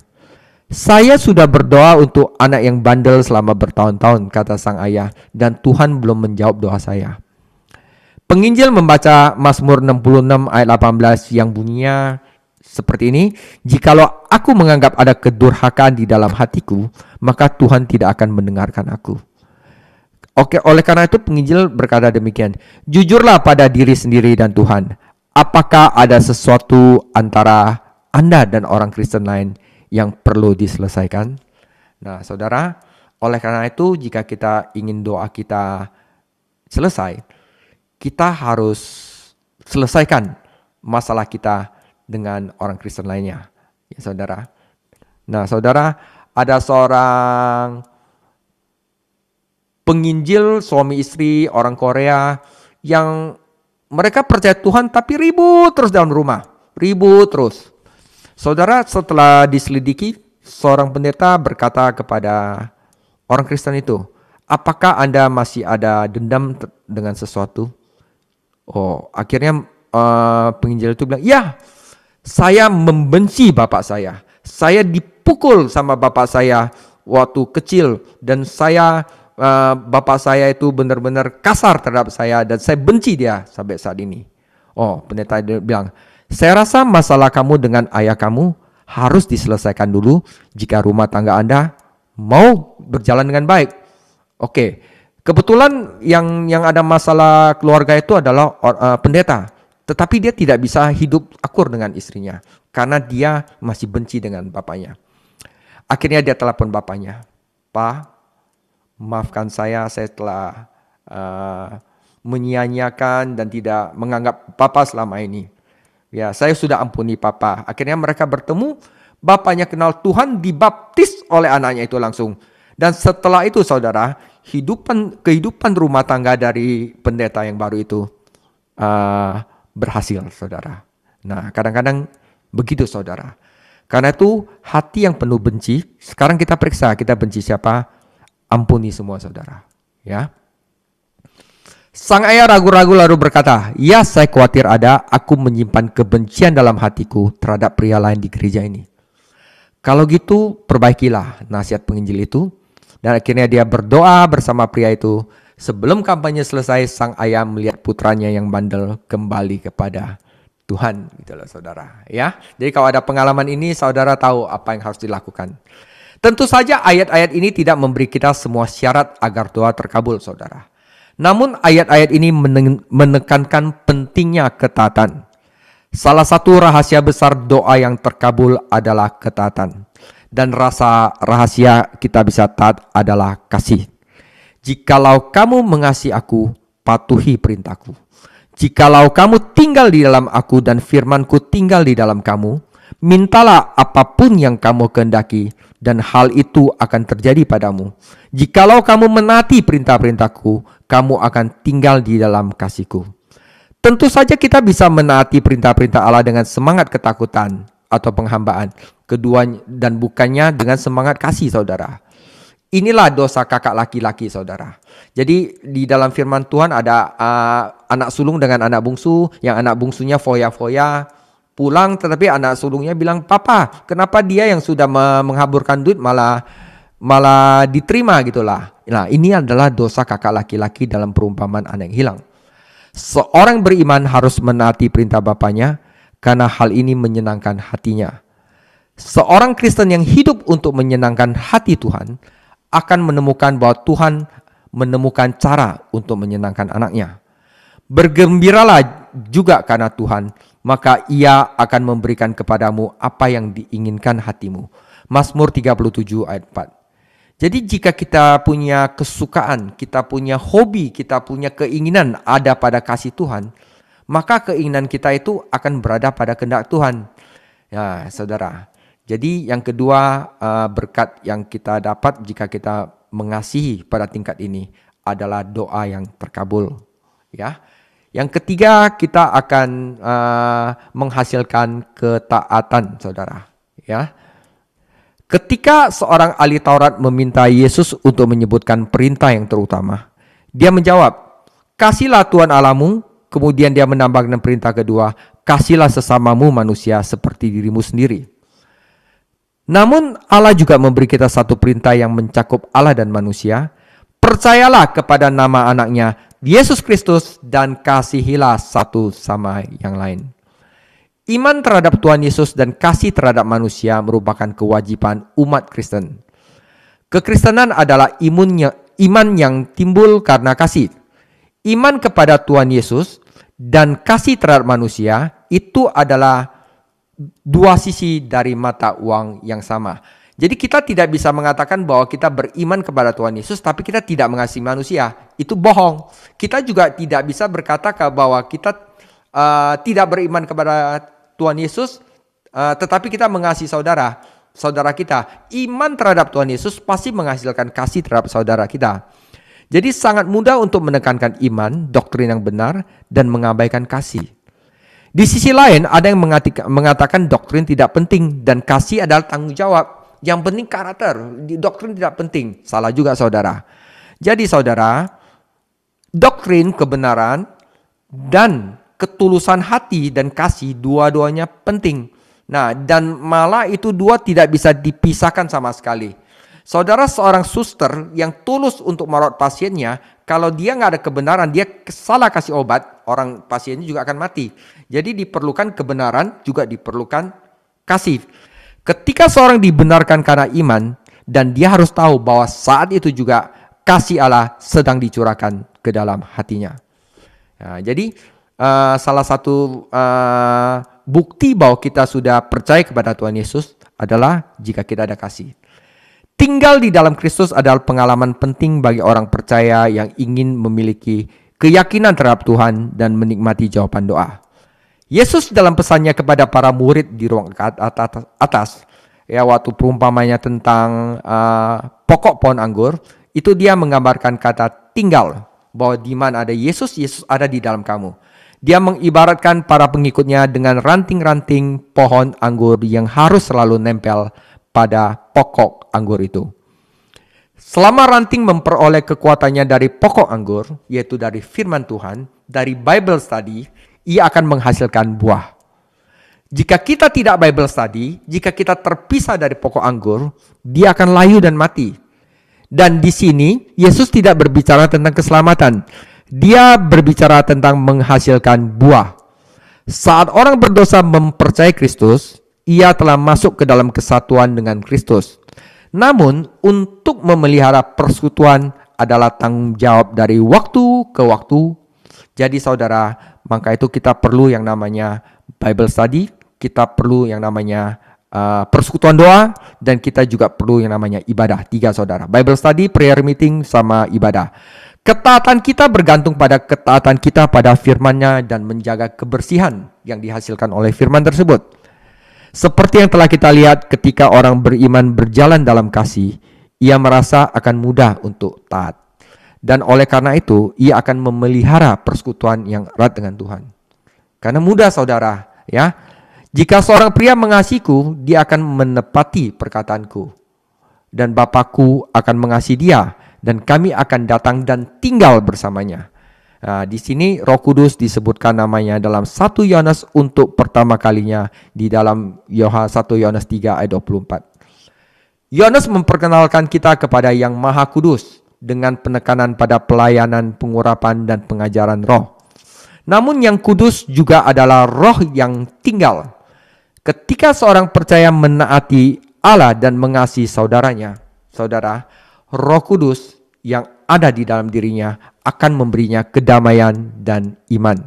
Saya sudah berdoa untuk anak yang bandel selama bertahun-tahun, kata sang ayah, dan Tuhan belum menjawab doa saya. Penginjil membaca Mazmur 66 ayat 18 yang bunyinya seperti ini, jikalau aku menganggap ada kedurhakaan di dalam hatiku, maka Tuhan tidak akan mendengarkan aku. Oke, oleh karena itu penginjil berkata demikian, jujurlah pada diri sendiri dan Tuhan. Apakah ada sesuatu antara Anda dan orang Kristen lain yang perlu diselesaikan? Nah, saudara, oleh karena itu jika kita ingin doa kita selesai, kita harus selesaikan masalah kita dengan orang Kristen lainnya. Ya, saudara. Nah, saudara, ada seorang penginjil suami istri orang Korea yang mereka percaya Tuhan tapi ribut terus dalam rumah. Ribut terus. Saudara, setelah diselidiki, seorang pendeta berkata kepada orang Kristen itu, apakah Anda masih ada dendam dengan sesuatu? Oh, akhirnya penginjil itu bilang, ya, saya membenci bapak saya. Saya dipukul sama bapak saya waktu kecil dan bapak saya itu benar-benar kasar terhadap saya dan saya benci dia sampai saat ini. Oh, pendeta bilang, saya rasa masalah kamu dengan ayah kamu harus diselesaikan dulu jika rumah tangga Anda mau berjalan dengan baik. Oke, kebetulan yang ada masalah keluarga itu adalah pendeta, tetapi dia tidak bisa hidup akur dengan istrinya karena dia masih benci dengan bapaknya. Akhirnya dia telepon bapaknya, Pak, maafkan saya telah menyia-nyiakan dan tidak menganggap Papa selama ini. Ya, saya sudah ampuni Papa. Akhirnya mereka bertemu, bapaknya kenal Tuhan, dibaptis oleh anaknya itu langsung. Dan setelah itu saudara, kehidupan rumah tangga dari pendeta yang baru itu berhasil, saudara. Nah, kadang-kadang begitu, saudara. Karena itu hati yang penuh benci, sekarang kita periksa, kita benci siapa? Ampuni semua, saudara. Ya. Sang ayah ragu-ragu lalu berkata, ya, saya khawatir aku menyimpan kebencian dalam hatiku terhadap pria lain di gereja ini. Kalau gitu, perbaikilah nasihat penginjil itu. Dan akhirnya dia berdoa bersama pria itu. Sebelum kampanye selesai, sang ayah melihat putranya yang bandel kembali kepada Tuhan. Itulah, saudara. Ya. Jadi kalau ada pengalaman ini, saudara tahu apa yang harus dilakukan. Tentu saja ayat-ayat ini tidak memberi kita semua syarat agar doa terkabul, saudara. Namun ayat-ayat ini menekankan pentingnya ketaatan. Salah satu rahasia besar doa yang terkabul adalah ketaatan. Dan rahasia kita bisa taat adalah kasih. Jikalau kamu mengasihi aku, patuhi perintahku. Jikalau kamu tinggal di dalam aku dan firmanku tinggal di dalam kamu, mintalah apapun yang kamu kehendaki, dan hal itu akan terjadi padamu. Jikalau kamu menaati perintah-perintahku, kamu akan tinggal di dalam kasihku. Tentu saja kita bisa menaati perintah-perintah Allah dengan semangat ketakutan atau penghambaan. Kedua, dan bukannya dengan semangat kasih, saudara. Inilah dosa kakak laki-laki, saudara. Jadi di dalam firman Tuhan ada anak sulung dengan anak bungsu, yang anak bungsunya foya-foya, pulang tetapi anak sulungnya bilang, "Papa, kenapa dia yang sudah menghaburkan duit malah diterima gitulah." Nah, ini adalah dosa kakak laki-laki dalam perumpamaan anak yang hilang. Seorang beriman harus menaati perintah bapaknya karena hal ini menyenangkan hatinya. Seorang Kristen yang hidup untuk menyenangkan hati Tuhan akan menemukan bahwa Tuhan menemukan cara untuk menyenangkan anaknya. Bergembiralah juga karena Tuhan, maka Ia akan memberikan kepadamu apa yang diinginkan hatimu. Mazmur 37 ayat 4. Jadi jika kita punya kesukaan, kita punya hobi, kita punya keinginan ada pada kasih Tuhan, maka keinginan kita itu akan berada pada kehendak Tuhan. Ya, saudara. Jadi yang kedua, berkat yang kita dapat jika kita mengasihi pada tingkat ini adalah doa yang terkabul. Ya. Yang ketiga, kita akan menghasilkan ketaatan, saudara. Ya. Ketika seorang ahli Taurat meminta Yesus untuk menyebutkan perintah yang terutama, dia menjawab, "Kasihlah Tuhan Allahmu." Kemudian dia menambahkan perintah kedua, "Kasihlah sesamamu manusia seperti dirimu sendiri." Namun Allah juga memberi kita satu perintah yang mencakup Allah dan manusia. Percayalah kepada nama anaknya, Yesus Kristus, dan kasihilah satu sama yang lain. Iman terhadap Tuhan Yesus dan kasih terhadap manusia merupakan kewajiban umat Kristen. Kekristenan adalah iman yang timbul karena kasih. Iman kepada Tuhan Yesus dan kasih terhadap manusia itu adalah dua sisi dari mata uang yang sama. Jadi kita tidak bisa mengatakan bahwa kita beriman kepada Tuhan Yesus tapi kita tidak mengasihi manusia. Itu bohong. Kita juga tidak bisa berkata bahwa kita tidak beriman kepada Tuhan Yesus tetapi kita mengasihi saudara kita. Iman terhadap Tuhan Yesus pasti menghasilkan kasih terhadap saudara kita. Jadi sangat mudah untuk menekankan iman, doktrin yang benar, dan mengabaikan kasih. Di sisi lain, ada yang mengatakan doktrin tidak penting dan kasih adalah tanggung jawab. Yang penting karakter, doktrin tidak penting. Salah juga, saudara. Jadi, saudara, doktrin, kebenaran, dan ketulusan hati dan kasih, dua-duanya penting. Nah, dan malah itu dua tidak bisa dipisahkan sama sekali. Saudara, seorang suster yang tulus untuk merawat pasiennya, kalau dia nggak ada kebenaran, dia salah kasih obat, orang pasiennya juga akan mati. Jadi diperlukan kebenaran, juga diperlukan kasih. Ketika seorang dibenarkan karena iman, dan dia harus tahu bahwa saat itu juga kasih Allah sedang dicurahkan ke dalam hatinya. Nah, jadi salah satu bukti bahwa kita sudah percaya kepada Tuhan Yesus adalah jika kita ada kasih. Tinggal di dalam Kristus adalah pengalaman penting bagi orang percaya yang ingin memiliki keyakinan terhadap Tuhan dan menikmati jawaban doa. Yesus dalam pesannya kepada para murid di ruang atas, ya waktu perumpamannya tentang pokok pohon anggur, itu dia menggambarkan kata tinggal, bahwa di mana ada Yesus, Yesus ada di dalam kamu. Dia mengibaratkan para pengikutnya dengan ranting-ranting pohon anggur yang harus selalu nempel pada pokok anggur itu. Selama ranting memperoleh kekuatannya dari pokok anggur, yaitu dari firman Tuhan, dari Bible study, ia akan menghasilkan buah. Jika kita tidak Bible study, jika kita terpisah dari pokok anggur, dia akan layu dan mati. Dan di sini, Yesus tidak berbicara tentang keselamatan. Dia berbicara tentang menghasilkan buah. Saat orang berdosa mempercayai Kristus, ia telah masuk ke dalam kesatuan dengan Kristus. Namun, untuk memelihara persekutuan adalah tanggung jawab dari waktu ke waktu. Jadi saudara, maka itu kita perlu yang namanya Bible study, kita perlu yang namanya persekutuan doa, dan kita juga perlu yang namanya ibadah. 3 saudara, Bible study, prayer meeting, sama ibadah. Ketaatan kita bergantung pada ketaatan kita pada firman-Nya dan menjaga kebersihan yang dihasilkan oleh firman tersebut. Seperti yang telah kita lihat ketika orang beriman berjalan dalam kasih, ia merasa akan mudah untuk taat. Dan oleh karena itu, ia akan memelihara persekutuan yang erat dengan Tuhan. Karena mudah saudara, ya. Jika seorang pria mengasihiku, dia akan menepati perkataanku. Dan Bapakku akan mengasihi dia, dan kami akan datang dan tinggal bersamanya. Nah, di sini Roh Kudus disebutkan namanya dalam 1 Yohanes untuk pertama kalinya di dalam 1 Yohanes 3 ayat 24. Yohanes memperkenalkan kita kepada Yang Maha Kudus dengan penekanan pada pelayanan, pengurapan, dan pengajaran roh. Namun yang kudus juga adalah roh yang tinggal. Ketika seorang percaya menaati Allah dan mengasihi saudaranya, saudara, Roh Kudus yang ada di dalam dirinya akan memberinya kedamaian dan iman.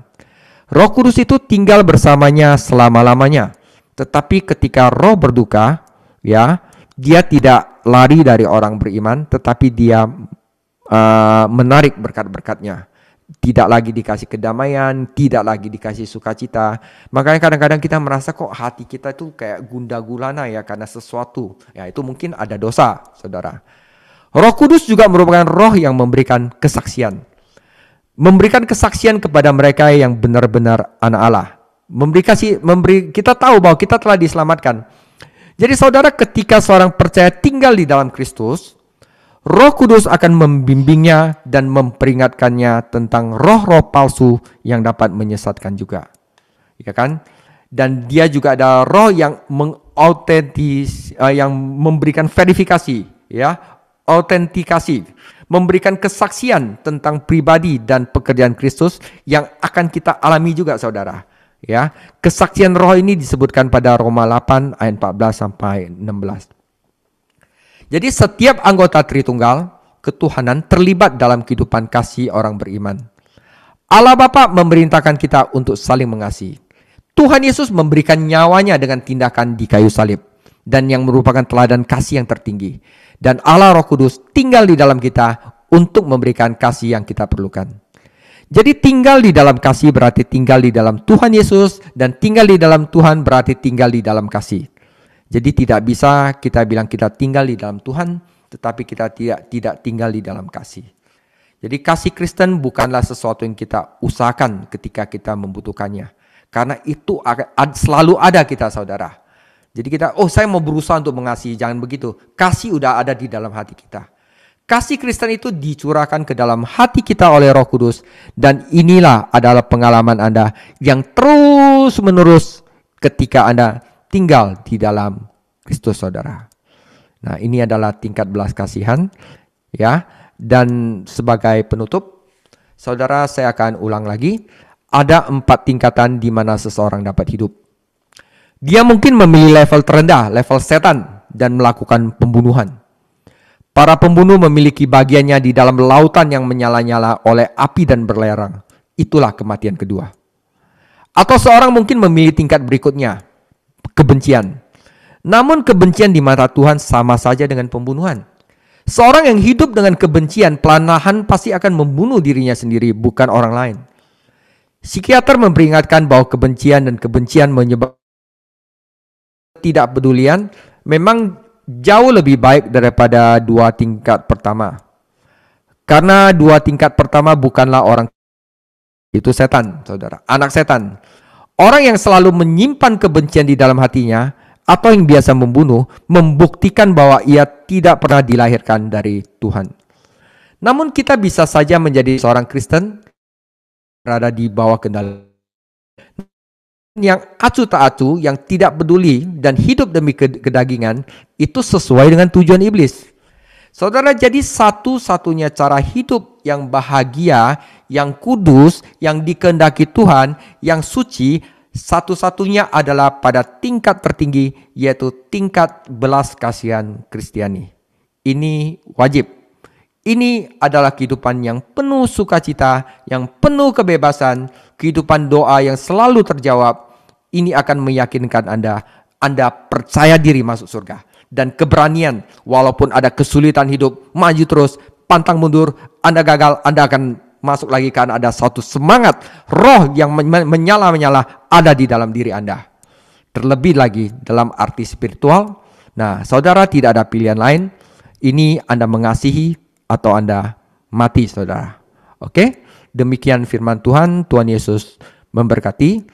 Roh Kudus itu tinggal bersamanya selama-lamanya. Tetapi ketika roh berduka, ya, dia tidak lari dari orang beriman, tetapi dia menarik berkat-berkatnya. Tidak lagi dikasih kedamaian, tidak lagi dikasih sukacita. Makanya kadang-kadang kita merasa kok hati kita itu kayak gundah gulana ya karena sesuatu. Ya itu mungkin ada dosa, saudara. Roh Kudus juga merupakan roh yang memberikan kesaksian. Memberikan kesaksian kepada mereka yang benar-benar anak Allah. Kita tahu bahwa kita telah diselamatkan. Jadi saudara, ketika seorang percaya tinggal di dalam Kristus, Roh Kudus akan membimbingnya dan memperingatkannya tentang roh-roh palsu yang dapat menyesatkan juga. Ya kan? Dan dia juga ada roh yang yang memberikan verifikasi, ya, autentikasi, memberikan kesaksian tentang pribadi dan pekerjaan Kristus yang akan kita alami juga, saudara. Ya, kesaksian roh ini disebutkan pada Roma 8 ayat 14 sampai 16. Jadi setiap anggota Tritunggal ketuhanan terlibat dalam kehidupan kasih orang beriman. Allah Bapa memerintahkan kita untuk saling mengasihi. Tuhan Yesus memberikan nyawanya dengan tindakan di kayu salib dan yang merupakan teladan kasih yang tertinggi. Dan Allah Roh Kudus tinggal di dalam kita untuk memberikan kasih yang kita perlukan. Jadi tinggal di dalam kasih berarti tinggal di dalam Tuhan Yesus, dan tinggal di dalam Tuhan berarti tinggal di dalam kasih. Jadi tidak bisa kita bilang kita tinggal di dalam Tuhan, tetapi kita tidak tinggal di dalam kasih. Jadi kasih Kristen bukanlah sesuatu yang kita usahakan ketika kita membutuhkannya. Karena itu selalu ada kita, saudara. Jadi kita, saya mau berusaha untuk mengasihi, jangan begitu. Kasih udah ada di dalam hati kita. Kasih Kristen itu dicurahkan ke dalam hati kita oleh Roh Kudus. Dan inilah adalah pengalaman Anda yang terus menerus ketika Anda tinggal di dalam Kristus, saudara. Nah, ini adalah tingkat belas kasihan, ya. Dan sebagai penutup, saudara, saya akan ulang lagi. Ada 4 tingkatan di mana seseorang dapat hidup. Dia mungkin memilih level terendah, level setan, dan melakukan pembunuhan. Para pembunuh memiliki bagiannya di dalam lautan yang menyala-nyala oleh api dan berlerang. Itulah kematian kedua. Atau seorang mungkin memilih tingkat berikutnya, kebencian. Namun kebencian di mata Tuhan sama saja dengan pembunuhan. Seorang yang hidup dengan kebencian perlahan pasti akan membunuh dirinya sendiri, bukan orang lain. Psikiater memperingatkan bahwa kebencian dan kebencian menyebabkan tidak pedulian memang jauh lebih baik daripada 2 tingkat pertama. Karena 2 tingkat pertama bukanlah orang, itu setan, saudara, anak setan. Orang yang selalu menyimpan kebencian di dalam hatinya atau yang biasa membunuh membuktikan bahwa ia tidak pernah dilahirkan dari Tuhan. Namun kita bisa saja menjadi seorang Kristen berada di bawah kendali yang acuh tak acuh, yang tidak peduli dan hidup demi kedagingan, itu sesuai dengan tujuan iblis. Saudara, jadi satu-satunya cara hidup yang bahagia, yang kudus, yang dikehendaki Tuhan, yang suci, satu-satunya adalah pada tingkat tertinggi, yaitu tingkat belas kasihan Kristiani. Ini wajib. Ini adalah kehidupan yang penuh sukacita, yang penuh kebebasan, kehidupan doa yang selalu terjawab. Ini akan meyakinkan Anda percaya diri masuk surga. Dan keberanian, walaupun ada kesulitan hidup, maju terus, pantang mundur, Anda gagal, Anda akan masuk lagi karena ada suatu semangat, roh yang menyala-menyala ada di dalam diri Anda. Terlebih lagi dalam arti spiritual, nah saudara tidak ada pilihan lain, ini Anda mengasihi atau Anda mati saudara. Oke, demikian firman Tuhan. Tuhan Yesus memberkati.